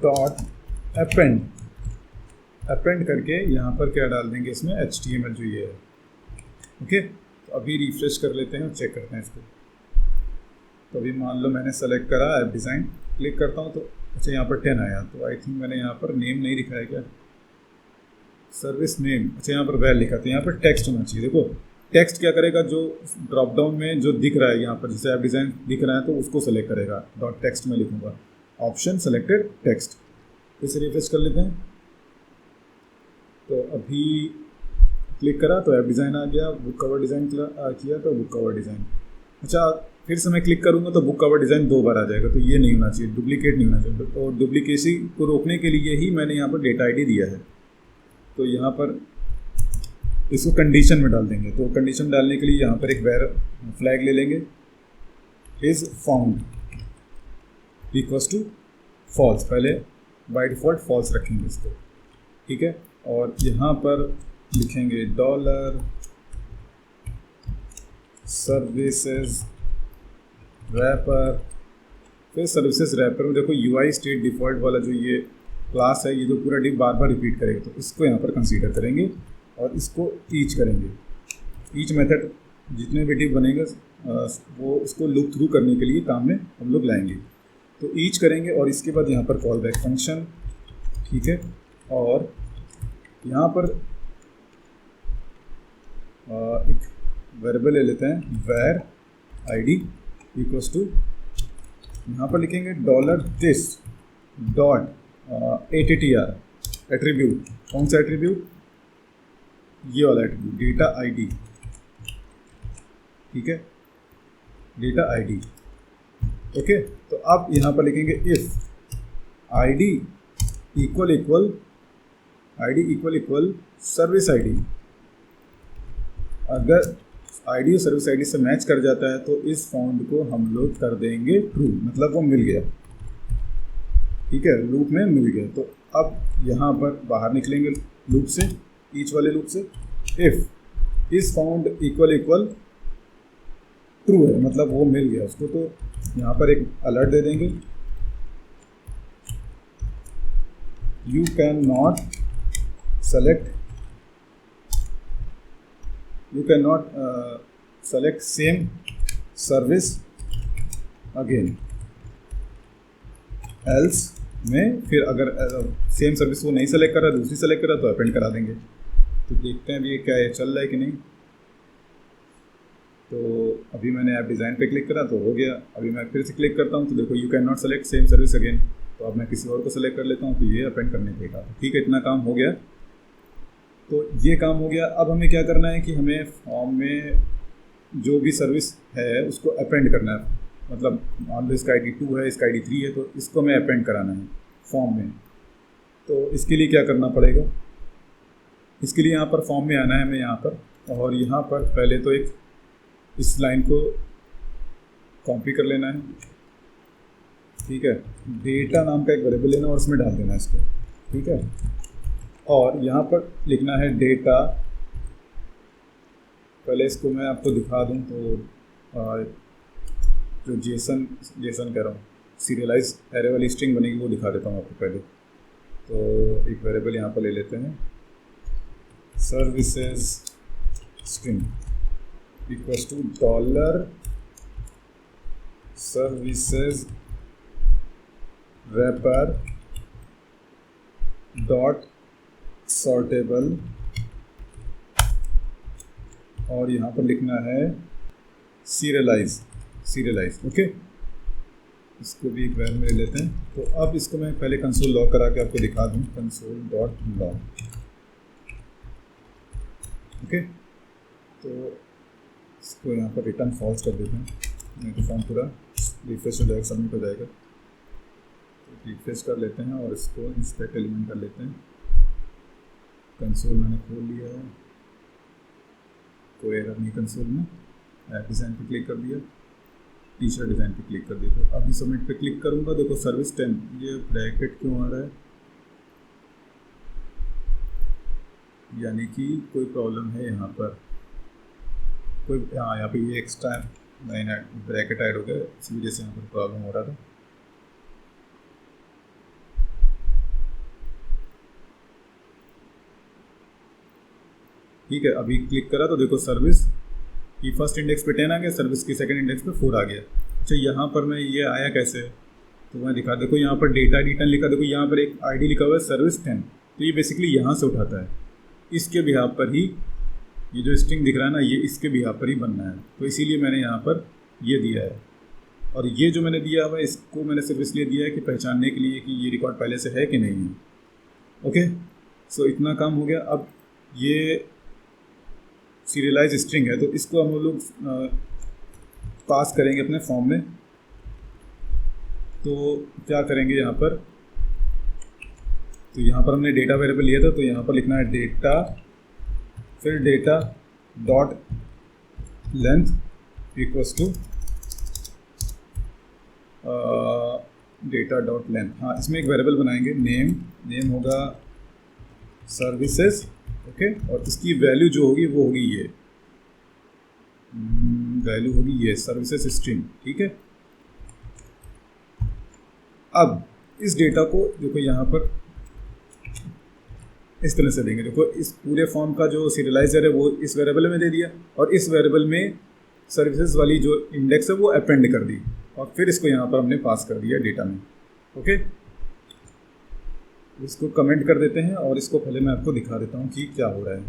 डॉट अपेंड करके यहाँ पर क्या डाल देंगे, इसमें HTML जो ये है, ओके। तो अभी रिफ्रेश कर लेते हैं और चेक करते हैं इसको। तो अभी मान लो मैंने सेलेक्ट करा ऐप डिज़ाइन, क्लिक करता हूँ तो अच्छा यहाँ पर 10 आया। तो आई थिंक मैंने यहाँ पर नेम नहीं लिखा है क्या, सर्विस नेम, अच्छा यहाँ पर वैल लिखा। तो यहाँ पर टेक्स्ट होना चाहिए। देखो टेक्स्ट क्या करेगा, जो ड्रॉप डाउन में जो दिख रहा है यहाँ पर, जैसे ऐप डिज़ाइन दिख रहा है तो उसको सेलेक्ट करेगा। डॉट टेक्स्ट में लिखूँगा ऑप्शन सेलेक्टेड टेक्स्ट। इसे रिफ्रेश कर लेते हैं। तो अभी क्लिक करा तो ऐप डिज़ाइन आ गया, बुक कवर डिज़ाइन किया तो बुक कवर डिज़ाइन। अच्छा फिर से मैं क्लिक करूँगा तो बुक कवर डिज़ाइन 2 बार आ जाएगा। तो ये नहीं होना चाहिए, डुप्लीकेट नहीं होना चाहिए। और डुप्लीकेसी को रोकने के लिए ही मैंने यहाँ पर डेटा ID दिया है। तो यहाँ पर इसको कंडीशन में डाल देंगे। तो कंडीशन डालने के लिए यहाँ पर एक फ्लैग ले लेंगे, is found equals to false. पहले बाय डिफ़ॉल्ट फॉल्स रखेंगे इसको, ठीक है। और यहाँ पर लिखेंगे डॉलर सर्विसेज रैपर। फिर सर्विसेज रैपर में देखो UI स्टेट डिफ़ॉल्ट वाला जो ये क्लास है, ये तो पूरा डिव बार बार रिपीट करेगा, तो इसको यहाँ पर कंसीडर करेंगे। और इसको ईच करेंगे। ईच मेथड जितने भी डिव बनेंगे वो उसको लूप थ्रू करने के लिए काम में हम लोग लाएंगे। तो ईच करेंगे और इसके बाद यहाँ पर कॉल बैक फंक्शन, ठीक है। और यहाँ पर एक वेरिएबल ले लेते हैं var id इक्वल्स टू, यहाँ पर लिखेंगे $this डॉट attr एट्रीब्यूट। कौन सा एट्रीब्यूट? ये वाला एट्रीब्यूट, डेटा आईडी, ठीक है, डेटा आईडी। ओके, तो अब यहाँ पर लिखेंगे if ID equal equal service ID. अगर आईडी और सर्विस आईडी से मैच कर जाता है तो इस फाउंड को हम लोग कर देंगे ट्रू, मतलब वो मिल गया, ठीक है, लूप में मिल गया। तो अब यहाँ पर बाहर निकलेंगे लूप से, ईच वाले लूप से। इफ इस फाउंड इक्वल ट्रू है, मतलब वो मिल गया उसको। तो यहाँ पर एक अलर्ट दे देंगे, you can not select same service again, else में फिर अगर सेम सर्विस वो नहीं सेलेक्ट कर रहा, दूसरी सेलेक्ट कर रहा, तो अपेंड करा देंगे। तो देखते हैं अभी ये क्या है, चल रहा है कि नहीं। तो अभी मैंने ऐप डिज़ाइन पे क्लिक करा तो हो गया। अभी मैं फिर से क्लिक करता हूँ तो देखो you can not select same service again. तो अब मैं किसी और को सेलेक्ट कर लेता हूँ तो ये अपेंड करने देगा। ठीक है, इतना काम हो गया। तो ये काम हो गया। अब हमें क्या करना है कि हमें फॉर्म में जो भी सर्विस है उसको अपेंड करना है। मतलब मान लो इसका ID 2 है, इसका ID 3 है, तो इसको हमें अपेंड कराना है फॉर्म में। तो इसके लिए क्या करना पड़ेगा, इसके लिए यहाँ पर फॉर्म में आना है हमें यहाँ पर, और यहाँ पर पहले तो एक इस लाइन को कॉपी कर लेना है। ठीक है, डेटा नाम का एक वेरिएबल लेना और उसमें डाल देना है इसको। ठीक है, और यहाँ पर लिखना है डेटा। पहले इसको मैं आपको दिखा दूँ तो जो जेसन कह रहा हूँ, सीरियलाइज एरे वाली स्ट्रिंग बनेगी वो दिखा देता हूँ आपको पहले। तो एक वेरिएबल यहाँ पर ले लेते हैं, services string equals to dollar services wrapper dot sortable, और यहाँ पर लिखना है सीरियलाइज। ओके, इसको भी एक वेर में ले लेते हैं। तो अब इसको मैं पहले कंसोल लॉग करा के आपको दिखा दूँ, कंसोल डॉट लॉग। ओके, तो इसको यहाँ पर रिटर्न फॉल्स कर देते हैं, नहीं तो फॉर्म पूरा रिफ्रेश हो जाएगा, सबमिट हो जाएगा। तो रिफ्रेश कर लेते हैं और इसको इंस्पेक्ट एलिमेंट कर लेते हैं। कंसोल मैंने खोल लिया है, कोई एरर नहीं कंसोल में। ऐप डिज़ाइन पे क्लिक कर दिया, टीचर डिज़ाइन पे क्लिक कर दिया। तो अभी सबमिट पे क्लिक करूँगा, देखो सर्विस 10, ये ब्रैकेट क्यों आ रहा है, यानी कि कोई प्रॉब्लम है यहाँ पर, कोई यहाँ पे ये एक्स्ट्रा लाइन ब्रैकेट ऐड हो गया, इसी वजह से यहाँ पर प्रॉब्लम हो रहा था। ठीक है, अभी क्लिक करा तो देखो सर्विस की फर्स्ट इंडेक्स पे 10 आ गया, सर्विस की सेकंड इंडेक्स पे 4 आ गया। अच्छा, यहाँ पर मैं ये आया कैसे, तो मैं दिखा, देखो यहाँ पर डेटा ID 10 लिखा, देखो यहाँ पर एक ID लिखा हुआ है सर्विस 10, तो ये बेसिकली यहाँ से उठाता है, इसके बिहाफ पर ही ये जो स्ट्रिंग दिख रहा है ना, ये इसके बिहाफ पर ही बनना है। तो इसीलिए मैंने यहाँ पर ये दिया है, और ये जो मैंने दिया हुआ है इसको मैंने सिर्फ इसलिए दिया है कि पहचानने के लिए कि ये रिकॉर्ड पहले से है कि नहीं है। ओके, सो इतना काम हो गया। अब ये सीरियलाइज स्ट्रिंग है, तो इसको हम लोग पास करेंगे अपने फॉर्म में। तो क्या करेंगे यहाँ पर, तो यहाँ पर हमने डेटा वेरिएबल लिया था, तो यहाँ पर लिखना है डेटा, फिर data dot length equals to data dot length. हाँ, इसमें एक वेरिएबल बनाएंगे, नेम होगा सर्विसेज। ओके, और इसकी वैल्यू जो होगी वो होगी ये वैल्यू होगी ये सर्विसेज स्ट्रिंग। ठीक है, अब इस डेटा को देखो यहाँ पर इस तरह से देंगे। देखो इस पूरे फॉर्म का जो सीरियलाइजर है वो इस वेरिएबल में दे दिया, और इस वेरिएबल में सर्विसेज वाली जो इंडेक्स है वो अपेंड कर दी, और फिर इसको यहाँ पर हमने पास कर दिया डेटा में। ओके, इसको कमेंट कर देते हैं और इसको पहले मैं आपको दिखा देता हूँ कि क्या हो रहा है।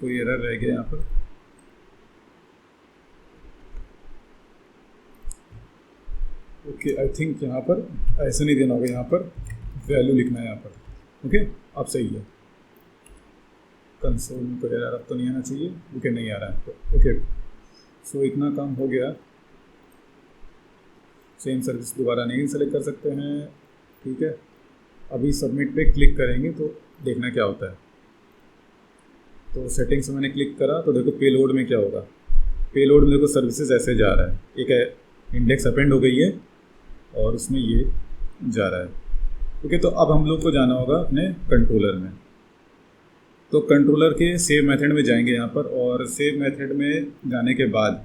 कोई एरर रह गया यहाँ पर। ओके, आई थिंक यहाँ पर ऐसे नहीं देना होगा, यहाँ पर वैल्यू लिखना है यहाँ पर। ओके, अब सही है। कंसोल में कोई एरर अब तो नहीं आना चाहिए। ओके, नहीं आ रहा है तो ओके। सो इतना काम हो गया। सेम सर्विस दोबारा नहीं सेलेक्ट कर सकते हैं। ठीक है, अभी सबमिट पे क्लिक करेंगे तो देखना क्या होता है। तो सेटिंग्स में मैंने क्लिक करा तो देखो पेलोड में क्या होगा। पेलोड में देखो सर्विसेज ऐसे जा रहा है, एक इंडेक्स अपेंड हो गई है और उसमें ये जा रहा है। ओके, तो अब हम लोग को जाना होगा अपने कंट्रोलर में। तो कंट्रोलर के सेव मेथड में जाएंगे यहाँ पर, और सेव मेथड में जाने के बाद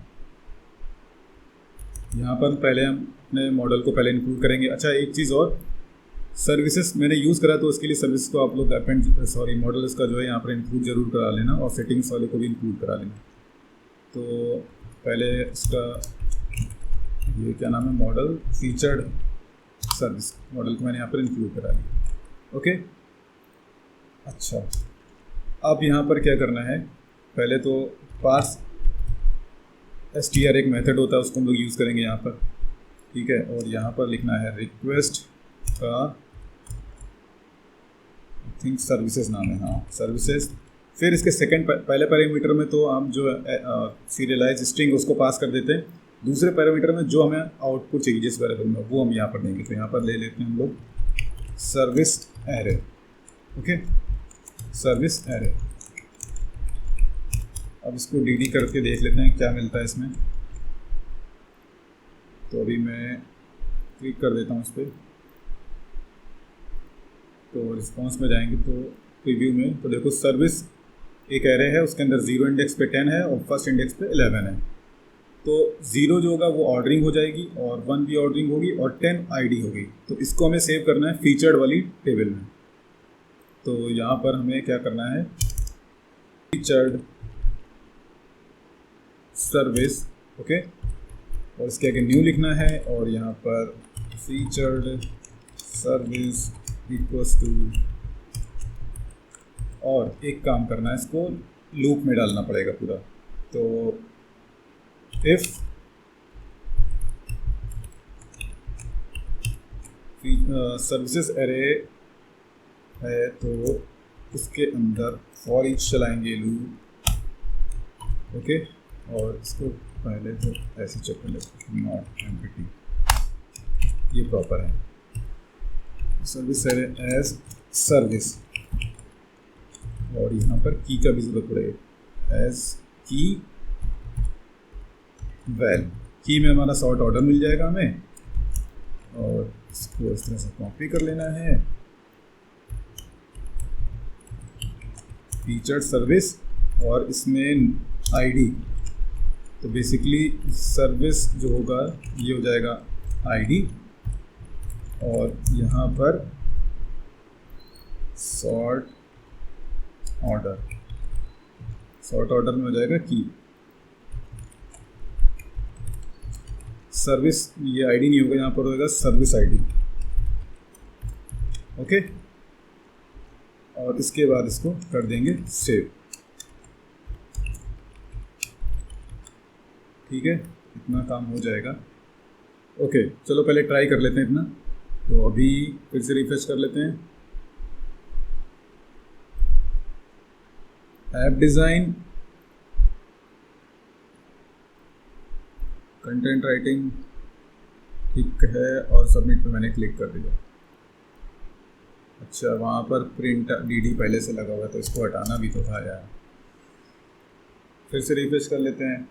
यहाँ पर पहले हम अपने मॉडल को पहले इंक्लूड करेंगे। अच्छा, एक चीज़ और, सर्विसेज मैंने यूज़ करा तो उसके लिए सर्विस को आप लोग मॉडल इसका जो है यहाँ पर इंक्लूड जरूर करा लेना, और सेटिंग्स वाले को भी इंक्लूड करा लेना। तो पहले इसका ये क्या नाम है, मॉडल फीचर्ड सर्विस मॉडल को मैंने यहाँ पर इंक्लूड करा लिया। ओके, अच्छा, अब यहाँ पर क्या करना है, पहले तो पार्स str एक मेथड होता है, उसको हम लोग यूज़ करेंगे यहाँ पर। ठीक है, और यहाँ पर लिखना है रिक्वेस्ट का आई थिंक सर्विसेज नाम है, हाँ सर्विसेज। फिर इसके सेकंड पहले पैरामीटर में तो हम जो सीरियलाइज स्ट्रिंग उसको पास कर देते हैं। दूसरे पैरामीटर में जो हमें आउटपुट चाहिए जिस वेरिएबल में, वो हम यहाँ पर देंगे। तो यहाँ पर ले लेते हैं हम लोग service array. Okay, service array. अब इसको डी करके देख लेते हैं क्या मिलता है इसमें। तो अभी मैं क्लिक कर देता हूँ इस पर। तो रिस्पॉन्स में जाएंगे तो प्रीव्यू में तो देखो सर्विस एक एरे है, उसके अंदर 0 इंडेक्स पे 10 है और फर्स्ट इंडेक्स पे 11 है। तो 0 जो होगा वो ऑर्डरिंग हो जाएगी, और 1 भी ऑर्डरिंग होगी, और 10 आईडी होगी। तो इसको हमें सेव करना है फीचर्ड वाली टेबल में। तो यहाँ पर हमें क्या करना है, फीचर्ड सर्विस। ओके, और इसके आगे न्यू लिखना है, और यहाँ पर फीचर्ड सर्विस इक्वल्स टू, और एक काम करना है, इसको लूप में डालना पड़ेगा पूरा। तो इफ सर्विसेज एरे है तो उसके अंदर फॉर ईच चलाएंगे लूप। ओके, और इसको पहले तो ऐसे चेक कर लेते, नॉट एम्प्टी, ये प्रॉपर है। सर्विस एरे एज सर्विस, और यहाँ पर की का भी जरूरत पड़ेगा, एज की वैल। की में हमारा सॉर्ट ऑर्डर मिल जाएगा हमें, और इसको इस तरह से कॉपी कर लेना है। फीचर्ड सर्विस, और इसमें आईडी, तो बेसिकली सर्विस जो होगा ये हो जाएगा आईडी, और यहाँ पर सॉर्ट ऑर्डर, सॉर्ट ऑर्डर में हो जाएगा की। सर्विस ये आईडी नहीं होगा, यहाँ पर होगा सर्विस आईडी। ओके, और इसके बाद इसको कर देंगे सेव। ठीक है, इतना काम हो जाएगा। ओके, चलो पहले ट्राई कर लेते हैं इतना। तो अभी फिर से रिफ्रेश कर लेते हैं। ऐप डिज़ाइन, कंटेंट राइटिंग ठीक है, और सबमिट पे मैंने क्लिक कर दिया। अच्छा, वहाँ पर प्रिंट डी पहले से लगा हुआ, तो इसको हटाना भी तो था यार। फिर से रिफ्रेश कर लेते हैं।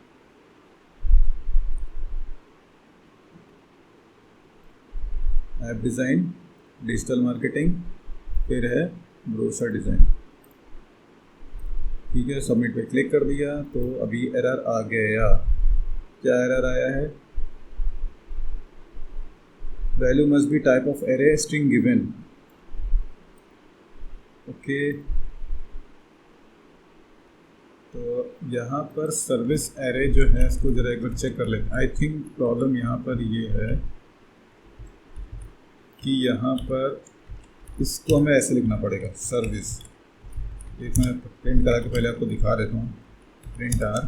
ऐप डिज़ाइन, डिजिटल मार्केटिंग, फिर है ब्रोशर डिज़ाइन। ठीक है, सबमिट पे क्लिक कर दिया। तो अभी एरर आ गया। क्या एरर आया है, value must be type of array string given. Okay, तो यहाँ पर सर्विस एरे जो है इसको जरा एक बार चेक कर लेते हैं। आई थिंक प्रॉब्लम यहाँ पर ये है कि यहाँ पर इसको हमें ऐसे लिखना पड़ेगा, सर्विस। एक मैं प्रिंट करा के पहले आपको दिखा देता हूँ, प्रिंट आर,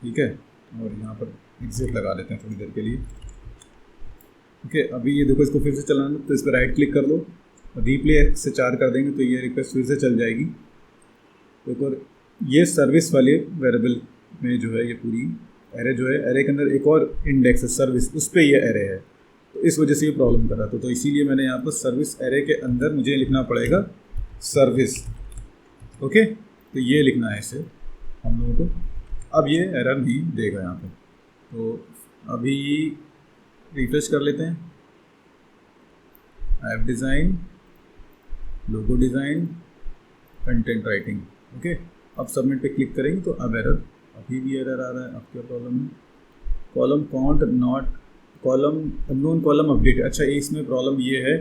ठीक है, और यहाँ पर एग्जिट लगा देते हैं थोड़ी देर के लिए। ओके, अभी ये देखो, इसको फिर से चलाना तो इस पर राइट क्लिक कर दो, रिप्ले से 4 कर देंगे तो ये रिक्वेस्ट फिर से चल जाएगी। देखो ये सर्विस वाले वेरिएबल में जो है ये पूरी एरे जो है, एरे के अंदर एक और इंडेक्स है सर्विस, उस पर ये एरे है, तो इस वजह से ये प्रॉब्लम कर रहा था। तो इसीलिए मैंने यहाँ पर सर्विस एरे के अंदर मुझे लिखना पड़ेगा सर्विस। ओके, तो ये लिखना है इसे हम लोगों को। अब ये एरर नहीं देगा यहाँ पर। तो अभी रिफ्रेश कर लेते हैं, app design, logo design, content writing. Okay, अब सबमिट पे क्लिक करेंगे तो अब एरर, अभी भी एरर आ रहा है। अब क्या प्रॉब्लम है? Column count not, column unknown column update. अच्छा, इसमें प्रॉब्लम ये है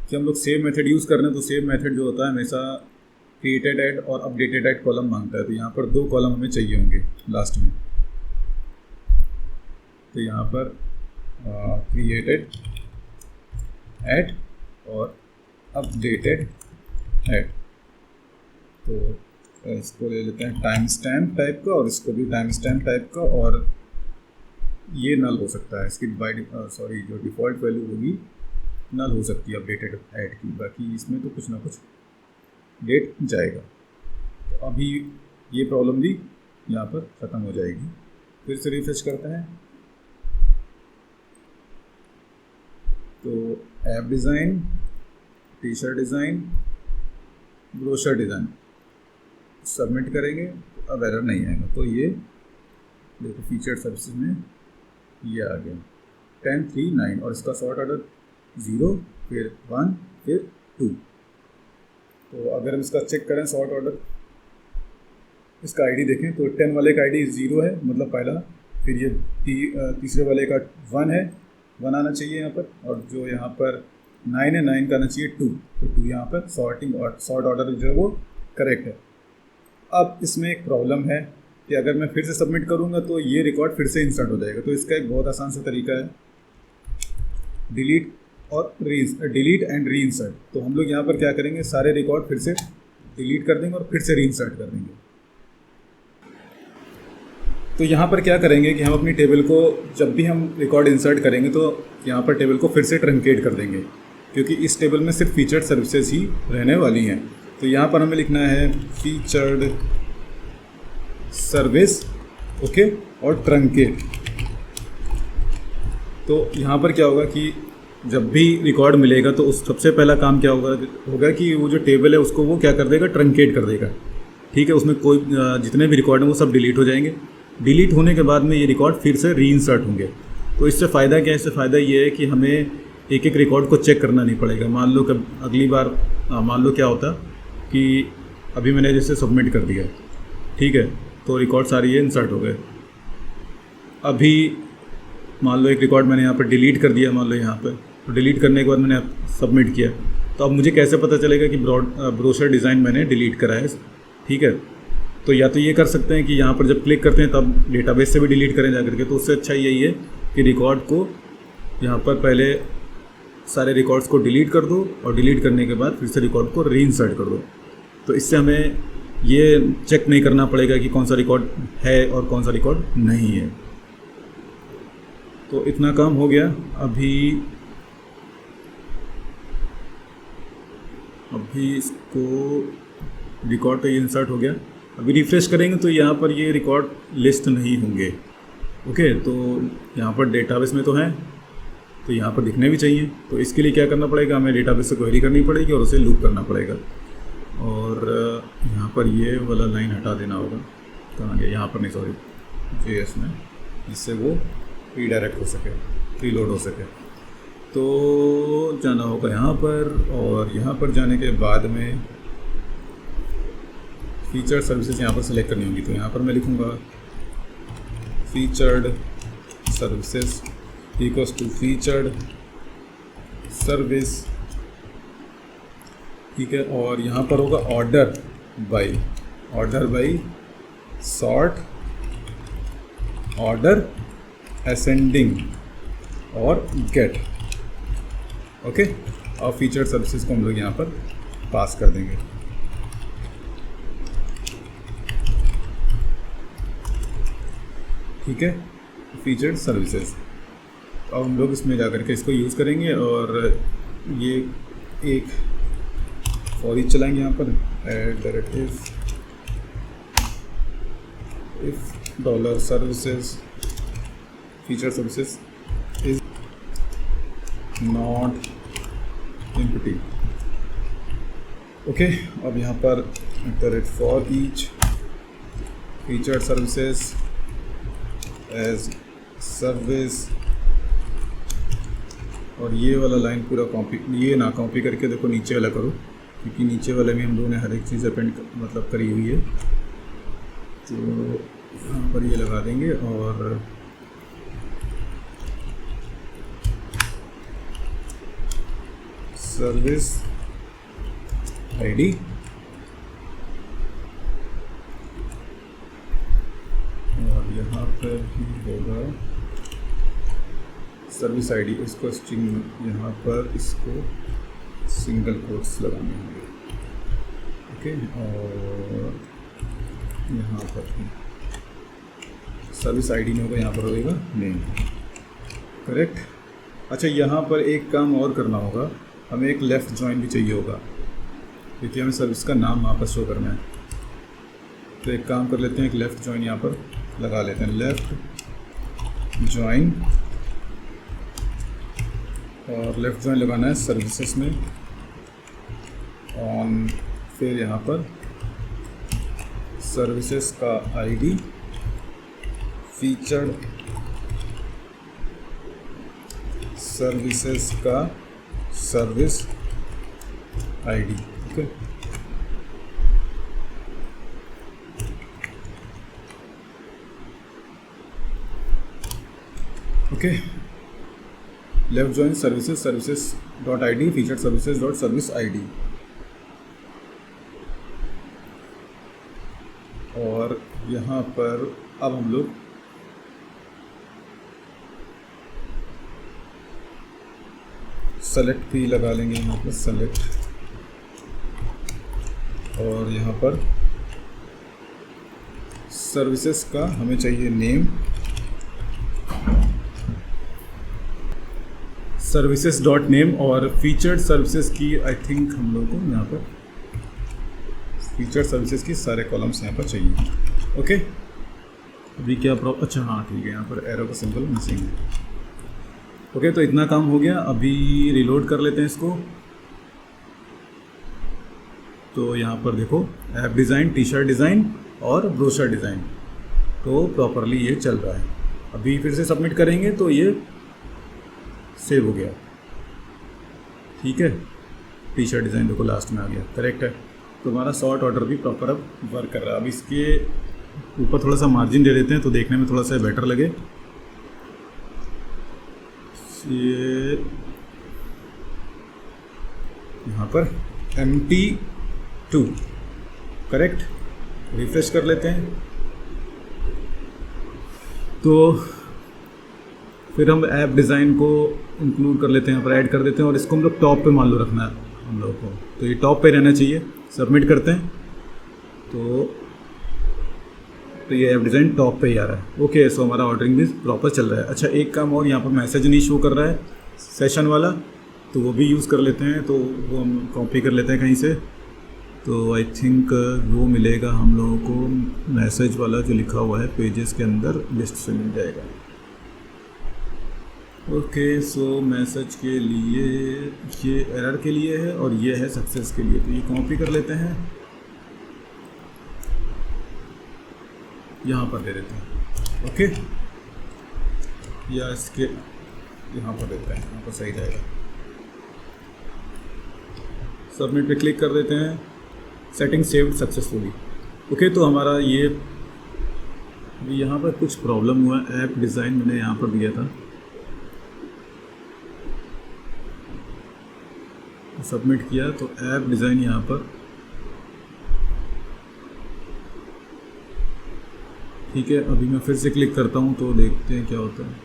कि हम लोग सेव मेथड यूज़ कर रहे हैं, तो सेव मेथड जो होता है हमेशा क्रिएटेड एट और अपडेटेड एट कॉलम मांगता है। तो यहाँ पर 2 कॉलम हमें चाहिए होंगे लास्ट में। तो यहाँ पर क्रिएटेड एट और अपडेटेड एट, तो इसको ले लेते हैं टाइम स्टैम्प टाइप का, और इसको भी टाइम स्टैम्प टाइप का, और ये नल हो सकता है इसकी सॉरी जो डिफ़ॉल्ट वैल्यू होगी नल हो सकती है अपडेटेड ऐड की, बाकी इसमें तो कुछ ना कुछ डेट जाएगा। तो अभी ये प्रॉब्लम भी यहाँ पर ख़त्म हो जाएगी। फिर से रिफ्रेश करते हैं, तो app design, T shirt design, brochure design submit करेंगे तो अब एरर नहीं आएगा। तो ये देखो फीचर सर्विसेज में ये आ गया 10, 3, 9, और इसका सॉर्ट ऑर्डर 0, फिर 1, फिर 2। तो अगर हम इसका चेक करें सॉर्ट ऑर्डर, इसका आईडी देखें तो 10 वाले का आईडी 0 है, मतलब पहला, फिर ये तीसरे वाले का 1 है, 1 आना चाहिए यहाँ पर, और जो यहाँ पर 9 है 9 का आना चाहिए 2, तो 2 यहाँ पर सॉर्टिंग और सॉर्ट ऑर्डर जो है वो करेक्ट है। अब इसमें एक प्रॉब्लम है कि अगर मैं फिर से सबमिट करूंगा तो ये रिकॉर्ड फिर से इंसर्ट हो जाएगा। तो इसका एक बहुत आसान सा तरीका है, डिलीट एंड री इंसर्ट। तो हम लोग यहाँ पर क्या करेंगे, सारे रिकॉर्ड फिर से डिलीट कर देंगे और फिर से री इंसर्ट कर देंगे। तो यहाँ पर क्या करेंगे कि हम अपनी टेबल को जब भी हम रिकॉर्ड इंसर्ट करेंगे तो यहाँ पर टेबल को फिर से ट्रंकेट कर देंगे, क्योंकि इस टेबल में सिर्फ फीचर्ड सर्विसेज ही रहने वाली हैं। तो यहाँ पर हमें लिखना है फीचर्ड सर्विस, ओके, और ट्रंकेट। तो यहाँ पर क्या होगा कि जब भी रिकॉर्ड मिलेगा तो उस सबसे पहला काम क्या होगा कि वो जो टेबल है उसको वो क्या कर देगा, ट्रंकेट कर देगा। ठीक है, उसमें कोई जितने भी रिकॉर्ड हैं वो सब डिलीट हो जाएंगे। डिलीट होने के बाद में ये रिकॉर्ड फिर से रीइंसर्ट होंगे। तो इससे फ़ायदा क्या है? इससे फ़ायदा ये है कि हमें एक एक रिकॉर्ड को चेक करना नहीं पड़ेगा। मान लो कि अगली बार मान लो क्या होता कि अभी मैंने जैसे सबमिट कर दिया, ठीक है, तो रिकॉर्ड सारे ये इंसर्ट हो गए। अभी मान लो एक रिकॉर्ड मैंने यहाँ पर डिलीट कर दिया, मान लो यहाँ पर, तो डिलीट करने के बाद मैंने सबमिट किया, तो अब मुझे कैसे पता चलेगा कि ब्रोशर डिज़ाइन मैंने डिलीट करा है? ठीक है, तो या तो ये कर सकते हैं कि यहाँ पर जब क्लिक करते हैं तब डेटाबेस से भी डिलीट करें जाकर के। तो उससे अच्छा यही है कि रिकॉर्ड को यहाँ पर पहले सारे रिकॉर्ड्स को डिलीट कर दो और डिलीट करने के बाद फिर से रिकॉर्ड को रीइंसर्ट कर दो। तो इससे हमें ये चेक नहीं करना पड़ेगा कि कौन सा रिकॉर्ड है और कौन सा रिकॉर्ड नहीं है। तो इतना काम हो गया। अभी इसको रिकॉर्ड तो ये इंसर्ट हो गया। अभी रिफ़्रेश करेंगे तो यहाँ पर ये रिकॉर्ड लिस्ट नहीं होंगे। ओके, तो यहाँ पर डेटाबेस में तो हैं, तो यहाँ पर दिखने भी चाहिए। तो इसके लिए क्या करना पड़ेगा, हमें डेटाबेस से क्वेरी करनी पड़ेगी और उसे लूप करना पड़ेगा। और यहाँ पर ये वाला लाइन हटा देना होगा, कहाँ गया, यहाँ पर नहीं, सॉरी, JS में, जिससे वो रीडायरेक्ट हो सके, रीलोड हो सके। तो जाना होगा यहाँ पर, और यहाँ पर जाने के बाद में फीचर सर्विसेज यहाँ पर सेलेक्ट करनी होगी। तो यहाँ पर मैं लिखूँगा featured services, equals to featured service, ठीक है। और यहाँ पर होगा order by sort, order ascending और गेट, ओके। और फीचर सर्विसेज को हम लोग यहाँ पर पास कर देंगे, ठीक है, फीचर सर्विसेज। अब हम लोग इसमें जा करके इसको यूज़ करेंगे और ये एक फॉर ईच चलाएंगे यहाँ पर, if dollar services feature services is not empty, okay. अब यहाँ पर for each feature services as service, और ये वाला लाइन पूरा कॉपी, ये ना कॉपी करके देखो नीचे वाला करो, क्योंकि नीचे वाले में हम लोगों ने हर एक चीज़ अपेंड मतलब करी हुई है। तो यहाँ पर ये लगा देंगे और सर्विस आईडी, और यहाँ पर भी होगा सर्विस आईडी, इसको स्ट्रिंग यहाँ पर इसको सिंगल कोट्स लगाने होंगे, ओके। और यहाँ पर सर्विस आईडी में होगा, यहाँ पर होगा नेम, करेक्ट। अच्छा, यहाँ पर एक काम और करना होगा, हमें एक लेफ़्ट जॉइन भी चाहिए होगा, क्योंकि हमें सर्विस का नाम वहाँ पर शो करना है। तो एक काम कर लेते हैं, एक लेफ़्ट जॉइन यहाँ पर लगा लेते हैं, लेफ़्ट जॉइन, और लेफ़्ट जॉइन लगाना है सर्विसेज में ऑन, फिर यहाँ पर सर्विसेज का आईडी, फीचर्ड सर्विसेज का service ID, okay. Okay, left join services dot I D, feature services dot service I D, और यहाँ पर अब हम लोग सेलेक्ट भी लगा लेंगे, यहाँ पर सेलेक्ट, और यहाँ पर सर्विसेज का हमें चाहिए नेम, सर्विसेज डॉट नेम, और फीचर्ड सर्विसेज की आई थिंक हम लोग को यहाँ पर फीचर सर्विसेज की सारे कॉलम्स यहाँ पर चाहिए, ओके। अभी क्या प्रॉब्लम, अच्छा हाँ ठीक है, यहाँ पर एरो का सिंबल मिसिंग है, ओके। तो इतना काम हो गया, अभी रिलोड कर लेते हैं इसको। तो यहाँ पर देखो app design, T shirt design और ब्रोशर डिज़ाइन, तो प्रॉपरली ये चल रहा है। अभी फिर से सबमिट करेंगे तो ये सेव हो गया, ठीक है। टी शर्ट डिज़ाइन देखो लास्ट में आ गया, करेक्ट है। तो हमारा शॉर्ट ऑर्डर भी प्रॉपर अब वर्क कर रहा है। अब इसके ऊपर थोड़ा सा मार्जिन दे देते हैं तो देखने में थोड़ा सा बेटर लगे। ये यहाँ पर MT2, करेक्ट, रिफ्रेश कर लेते हैं। तो फिर हम ऐप डिज़ाइन को इंक्लूड कर लेते हैं, यहाँ पर ऐड कर देते हैं, और इसको हम लोग टॉप पे मान लो रखना है हम लोग को, तो ये टॉप पे रहना चाहिए। सबमिट करते हैं तो ये ऐप डिज़ाइन टॉप पे ही आ रहा है, ओके। सो हमारा ऑर्डरिंग भी प्रॉपर चल रहा है। अच्छा, एक काम और, यहाँ पर मैसेज नहीं शो कर रहा है सेशन वाला, तो वो भी यूज़ कर लेते हैं। तो वो हम कॉपी कर लेते हैं कहीं से, तो आई थिंक वो मिलेगा हम लोगों को मैसेज वाला जो लिखा हुआ है पेजेस के अंदर, लिस्ट से मिल जाएगा, ओके। सो मैसेज के लिए ये एरर के लिए है और ये है सक्सेस के लिए, तो ये कॉपी कर लेते हैं, यहाँ पर दे देते हैं, ओके, या इसके यहाँ पर देते हैं, यहाँ पर सही जाएगा। सबमिट पे क्लिक कर देते हैं, सेटिंग सेव्ड सक्सेसफुली, ओके। तो हमारा ये यहाँ पर कुछ प्रॉब्लम हुआ, ऐप डिज़ाइन मैंने यहाँ पर दिया था, सबमिट किया तो ऐप डिज़ाइन यहाँ पर, ठीक है। अभी मैं फिर से क्लिक करता हूँ तो देखते हैं क्या होता है।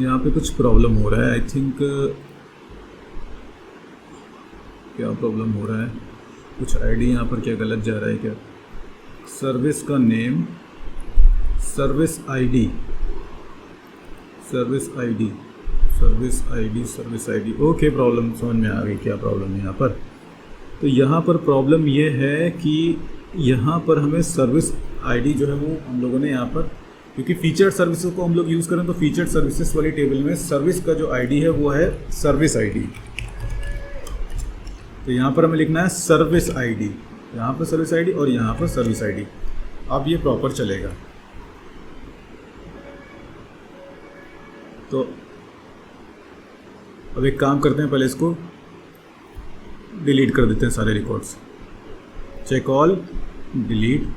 यहाँ पे कुछ प्रॉब्लम हो रहा है, आई थिंक। क्या प्रॉब्लम हो रहा है, कुछ आईडी यहाँ पर क्या गलत जा रहा है क्या? सर्विस का name, service ID, service ID, service ID, service ID. Okay, problem समझ में आ गई, क्या प्रॉब्लम है यहाँ पर। तो यहाँ पर प्रॉब्लम ये है कि यहाँ पर हमें सर्विस आईडी जो है वो हम लोगों ने यहाँ पर, क्योंकि फीचर्ड सर्विसेज को हम लोग यूज़ करें तो फीचर्ड सर्विसेज वाली टेबल में सर्विस का जो आईडी है वो है सर्विस आईडी। तो यहाँ पर हमें लिखना है सर्विस आईडी, यहाँ पर सर्विस आईडी और यहाँ पर सर्विस आईडी। अब ये प्रॉपर चलेगा। तो अब एक काम करते हैं, पहले इसको डिलीट कर देते हैं सारे records. Check all, delete.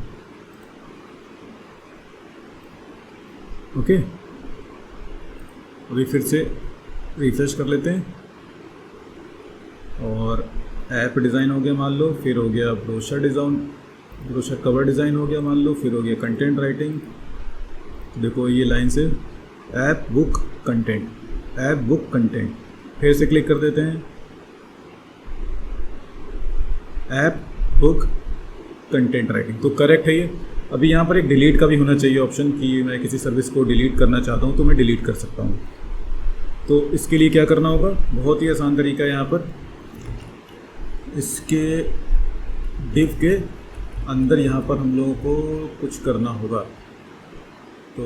Okay, अभी फिर से रिफ्रेश कर लेते हैं और ऐप डिज़ाइन हो गया मान लो, फिर हो गया brochure design, brochure cover design हो गया मान लो, फिर हो गया कंटेंट राइटिंग। तो देखो ये लाइन से app book content, app book content, फिर से क्लिक कर देते हैं ऐप बुक कंटेंट राइटिंग। तो करेक्ट है ये। अभी यहाँ पर एक डिलीट का भी होना चाहिए ऑप्शन कि मैं किसी सर्विस को डिलीट करना चाहता हूँ तो मैं डिलीट कर सकता हूँ। तो इसके लिए क्या करना होगा, बहुत ही आसान तरीका है। यहाँ पर इसके डिव के अंदर यहाँ पर हम लोगों को कुछ करना होगा। तो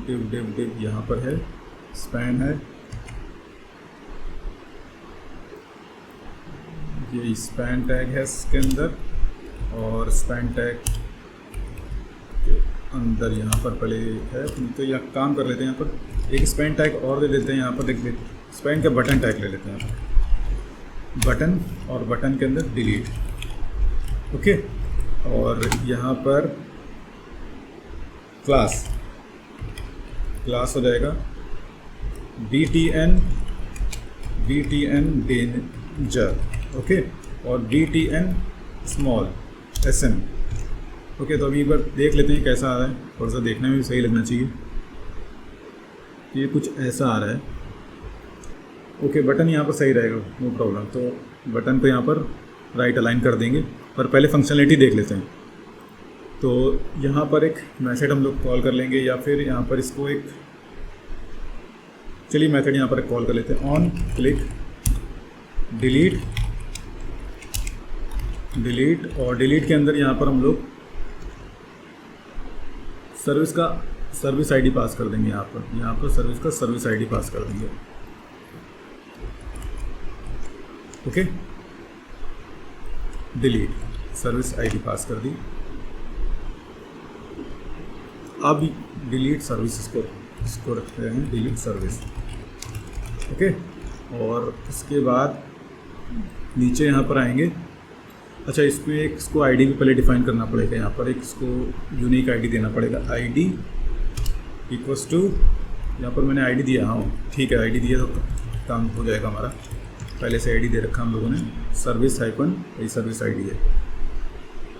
डिव डिव डिव यहाँ पर है, स्पैन है, ये स्पैन टैग है इसके अंदर, और स्पैन टैग के अंदर यहाँ पर पहले है। तो यह काम कर लेते हैं, यहाँ पर एक स्पैन टैग और दे देते हैं। यहाँ पर देख लेते, स्पैन का बटन टैग ले लेते हैं यहाँ पर, बटन, और बटन के अंदर डिलीट। ओके, और यहाँ पर क्लास, क्लास हो जाएगा BTN, BTN डेंजर, ओके, और BTN स्मॉल SN। ओके, तो अभी एक बार देख लेते हैं कैसा आ रहा है, थोड़ा सा देखने में भी सही लगना चाहिए। ये कुछ ऐसा आ रहा है। ओके, बटन यहाँ पर सही रहेगा, नो प्रॉब्लम। तो बटन को यहाँ पर राइट अलाइन कर देंगे, पर पहले फंक्शनलिटी देख लेते हैं। तो यहाँ पर एक मेथड हम लोग कॉल कर लेंगे, या फिर यहाँ पर इसको एक, चलिए मेथड यहाँ पर एक कॉल कर लेते हैं। ऑन क्लिक डिलीट, डिलीट, और डिलीट के अंदर यहाँ पर हम लोग सर्विस का सर्विस आईडी पास कर देंगे। यहाँ पर सर्विस का सर्विस आईडी पास कर देंगे। ओके, डिलीट, सर्विस आईडी पास कर दी। अब डिलीट सर्विस, इसको रखते हैं डिलीट सर्विस। ओके, और इसके बाद नीचे यहाँ पर आएंगे। अच्छा, इसको आईडी भी पहले डिफाइन करना पड़ेगा। यहाँ पर एक इसको यूनिक आईडी देना पड़ेगा। आईडी इक्वल्स टू, यहाँ पर मैंने आईडी दिया, हाँ ठीक है, आईडी दिया तो काम हो जाएगा हमारा। पहले से आईडी दे रखा हम लोगों ने, सर्विस हाइपन, ये सर्विस आईडी है।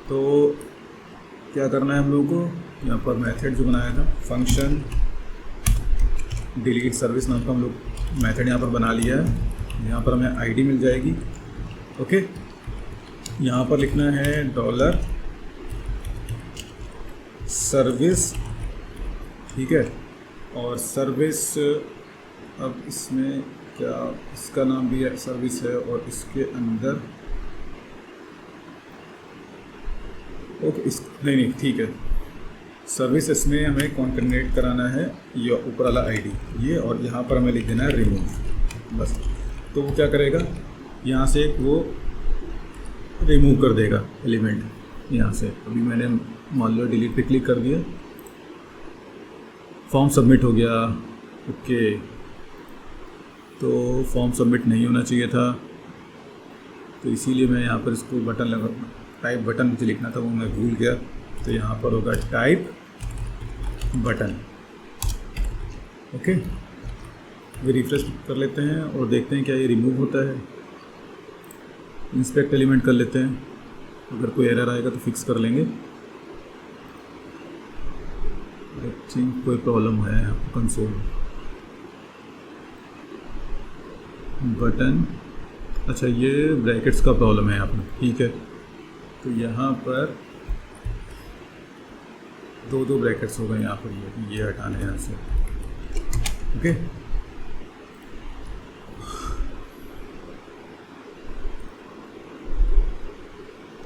तो क्या करना है हम लोगों को, यहाँ पर मेथड जो बनाया था, फंक्शन डिलीट सर्विस नाम का हम लोग मेथड यहाँ पर बना लिया है। यहाँ पर हमें आईडी मिल जाएगी। ओके, यहाँ पर लिखना है डॉलर सर्विस, ठीक है, और सर्विस, अब इसमें क्या, इसका नाम भी है सर्विस है, और इसके अंदर ओके, इस नहीं ठीक है, सर्विस इसमें हमें कॉन्कैटिनेट कराना है ये ऊपर वाला आईडी ये, और यहाँ पर हमें लिख देना है रिमूव, बस। तो वो क्या करेगा, यहाँ से वो रिमूव कर देगा एलिमेंट यहाँ से। अभी मैंने मान लो डिलीट पे क्लिक कर दिया, फॉर्म सबमिट हो गया। ओके, तो फॉर्म सबमिट नहीं होना चाहिए था, तो इसीलिए मैं यहाँ पर इसको बटन लगा, टाइप बटन मुझे लिखना था, वो मैं भूल गया। तो यहाँ पर होगा टाइप बटन। ओके, ये रिफ्रेश कर लेते हैं और देखते हैं क्या ये रिमूव होता है। इंस्पेक्ट एलिमेंट कर लेते हैं, अगर कोई एरर आएगा तो फिक्स कर लेंगे। आई थिंक कोई प्रॉब्लम है यहाँ पर। कंसोल बटन, अच्छा ये ब्रैकेट्स का प्रॉब्लम है यहाँ पर, ठीक है। तो यहाँ पर दो ब्रैकेट्स हो गए यहाँ पर, ये हटाने यहाँ से, ओके।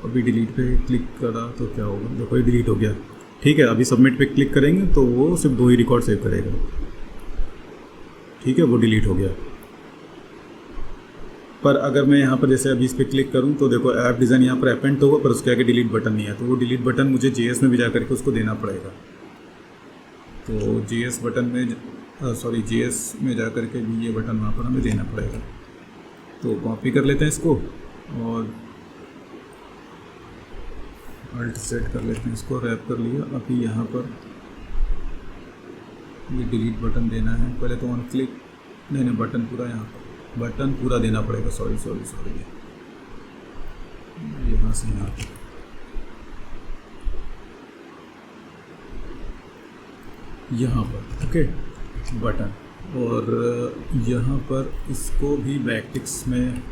अभी डिलीट पे क्लिक करा तो क्या होगा, देखो ये डिलीट हो गया, ठीक है। अभी सबमिट पे क्लिक करेंगे तो वो सिर्फ 2 ही रिकॉर्ड सेव करेगा, ठीक है, वो डिलीट हो गया। पर अगर मैं यहाँ पर जैसे अभी इस पर क्लिक करूँ तो देखो ऐप डिज़ाइन यहाँ पर अपेंड तो होगा, पर उसके आगे डिलीट बटन नहीं है, तो वो डिलीट बटन मुझे JS में भी जा करके उसको देना पड़ेगा। तो JS बटन में JS में जा करके भी ये बटन वहाँ पर हमें देना पड़ेगा। तो कॉपी कर लेते हैं इसको और अल्ट सेट कर लेते हैं, इसको रैप कर लिया। अभी यहाँ पर ये डिलीट बटन देना है, पहले तो ऑन क्लिक नहीं बटन पूरा, यहाँ पर बटन पूरा देना पड़ेगा, सॉरी यहाँ से यहाँ पर यहाँ पर, ओके बटन, और यहाँ पर इसको भी बैकटिक्स में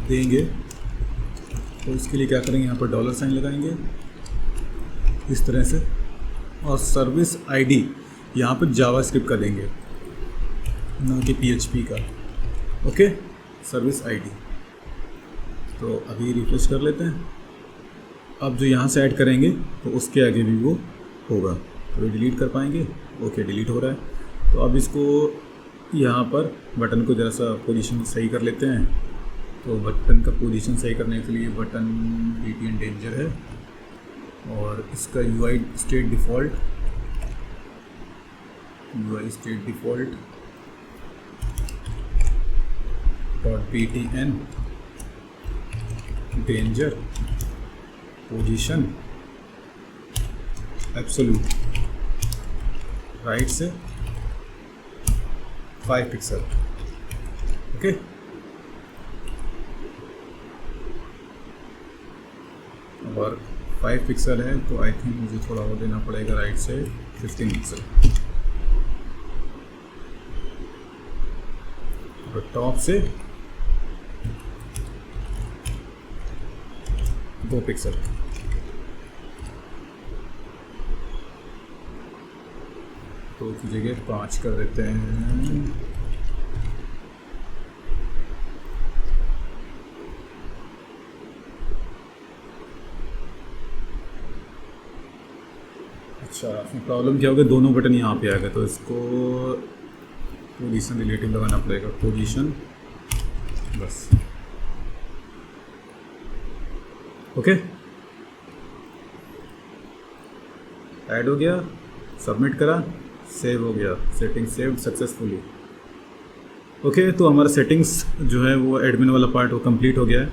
देंगे। तो इसके लिए क्या करेंगे, यहाँ पर $साइन लगाएंगे इस तरह से, और सर्विस ID यहाँ पर जावास्क्रिप्ट का देंगे, ना कि PHP का, ओके, सर्विस ID। तो अभी रिफ्रेश कर लेते हैं। अब जो यहाँ से ऐड करेंगे तो उसके आगे भी वो होगा, तो डिलीट कर पाएंगे, ओके डिलीट हो रहा है। तो अब इसको यहाँ पर बटन को ज़रा सा पोजीशन सही कर लेते हैं। तो बटन का पोजीशन सही करने के लिए बटन BTN डेंजर है, और इसका UI state default .btn danger position absolute right से 5 पिक्सल, ओके। और 5 पिक्सल है तो आई थिंक मुझे थोड़ा और देना पड़ेगा, राइट से 15 पिक्सल, और टॉप से 2 पिक्सल। तो की जगह 5 कर देते हैं। अच्छा, प्रॉब्लम क्या होगा, दोनों बटन यहाँ पे आ गए, तो इसको पोजीशन रिलेटिव लगाना पड़ेगा, पोजीशन बस, ओके। ऐड हो गया, सबमिट करा, सेव हो गया, सेटिंग सेव्ड सक्सेसफुली, ओके। तो हमारा सेटिंग्स जो है वो एडमिन वाला पार्ट वो कंप्लीट हो गया है।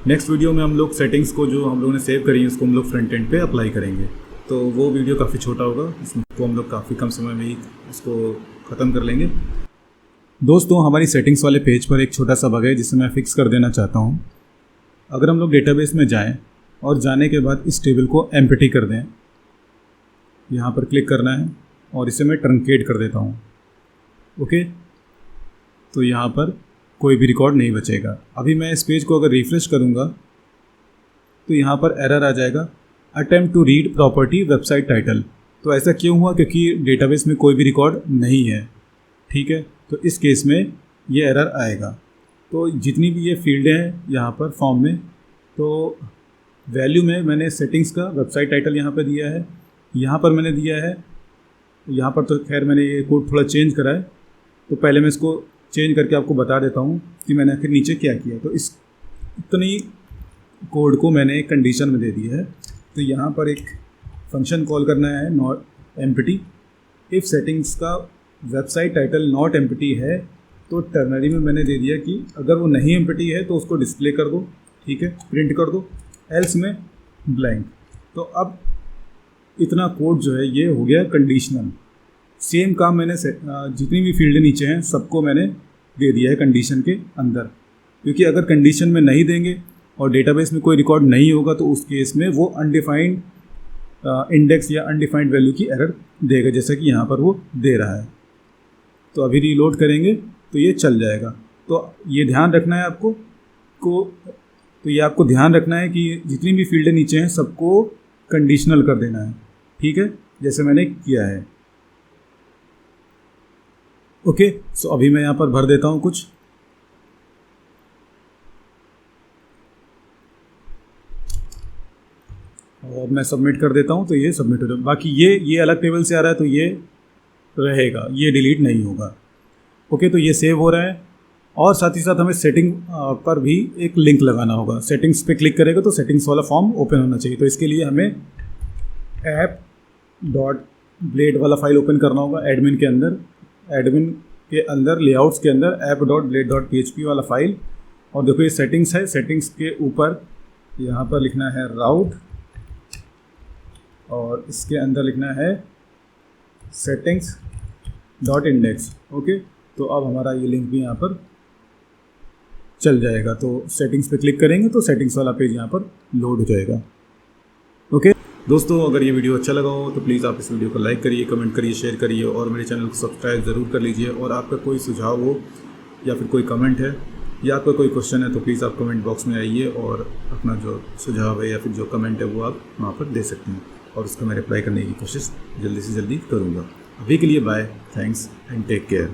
नेक्स्ट वीडियो में हम लोग सेटिंग्स को जो हम लोगों ने सेव करी है उसको हम लोग फ्रंट एंड पे अप्लाई करेंगे। तो वो वीडियो काफ़ी छोटा होगा, इसको हम लोग काफ़ी कम समय में ही इसको ख़त्म कर लेंगे। दोस्तों, हमारी सेटिंग्स वाले पेज पर एक छोटा सा बग है जिसे मैं फिक्स कर देना चाहता हूँ। अगर हम लोग डेटाबेस में जाएं और जाने के बाद इस टेबल को एम्प्टी कर दें, यहाँ पर क्लिक करना है और इसे मैं ट्रंकेट कर देता हूँ, ओके। तो यहाँ पर कोई भी रिकॉर्ड नहीं बचेगा। अभी मैं इस पेज को अगर रिफ्रेश करूँगा तो यहाँ पर एरर आ जाएगा, attempt to read property website title. तो ऐसा क्यों हुआ, क्योंकि डेटाबेस में कोई भी रिकॉर्ड नहीं है, ठीक है। तो इस केस में ये एरर आएगा। तो जितनी भी ये फील्डें हैं यहाँ पर फॉर्म में, तो वैल्यू में मैंने सेटिंग्स का वेबसाइट टाइटल यहाँ पर दिया है, यहाँ पर मैंने दिया है, यहाँ पर तो खैर मैंने ये कोड थोड़ा चेंज करा है। तो पहले मैं इसको चेंज करके आपको बता देता हूँ कि मैंने आखिर नीचे क्या किया। तो इस इतनी कोड को मैंने एक कंडीशन में दे दिया है। तो यहाँ पर एक फंक्शन कॉल करना है, नॉट एम्प्टी। इफ़ सेटिंग्स का वेबसाइट टाइटल नॉट एम्प्टी है तो टर्नरी में मैंने दे दिया कि अगर वो नहीं एम्प्टी है तो उसको डिस्प्ले कर दो, ठीक है, प्रिंट कर दो, एल्स में ब्लैंक। तो अब इतना कोड जो है ये हो गया कंडीशनल। सेम काम मैंने जितनी भी फील्ड नीचे हैं सबको मैंने दे दिया है कंडीशन के अंदर, क्योंकि अगर कंडीशन में नहीं देंगे और डेटाबेस में कोई रिकॉर्ड नहीं होगा तो उस केस में वो अनडिफाइंड इंडेक्स या अनडिफाइंड वैल्यू की एरर देगा, जैसा कि यहाँ पर वो दे रहा है। तो अभी रीलोड करेंगे तो ये चल जाएगा। तो ये ध्यान रखना है आपको तो ये आपको ध्यान रखना है कि जितनी भी फील्डें नीचे हैं सबको कंडीशनल कर देना है, ठीक है, जैसे मैंने किया है। ओके, सो अभी मैं यहाँ पर भर देता हूँ कुछ। और मैं सबमिट कर देता हूँ तो ये सबमिट हो जाएगा। बाकी ये अलग टेबल से आ रहा है तो ये रहेगा, ये डिलीट नहीं होगा। ओके, तो ये सेव हो रहा है। और साथ ही साथ हमें सेटिंग पर भी एक लिंक लगाना होगा। सेटिंग्स पे क्लिक करेगा तो सेटिंग्स वाला फॉर्म ओपन होना चाहिए। तो इसके लिए हमें app.blade वाला फाइल ओपन करना होगा एडमिन के अंदर लेआउट्स के अंदर app.blade.php वाला फाइल। और देखो ये सेटिंग्स है, सेटिंग्स के ऊपर यहाँ पर लिखना है राउट और इसके अंदर लिखना है settings.index। ओके, तो अब हमारा ये लिंक भी यहाँ पर चल जाएगा। तो सेटिंग्स पे क्लिक करेंगे तो सेटिंग्स वाला पेज यहाँ पर लोड हो जाएगा। ओके दोस्तों, अगर ये वीडियो अच्छा लगा हो तो प्लीज़ आप इस वीडियो को लाइक करिए, कमेंट करिए, शेयर करिए और मेरे चैनल को सब्सक्राइब ज़रूर कर लीजिए। और आपका कोई सुझाव हो या फिर कोई कमेंट है या आपका कोई क्वेश्चन है तो प्लीज़ आप कमेंट बॉक्स में आइए और अपना जो सुझाव है या फिर जो कमेंट है वो आप वहाँ पर दे सकते हैं और उसका मैं रिप्लाई करने की कोशिश जल्दी से जल्दी करूँगा। अभी के लिए bye, thanks and take care.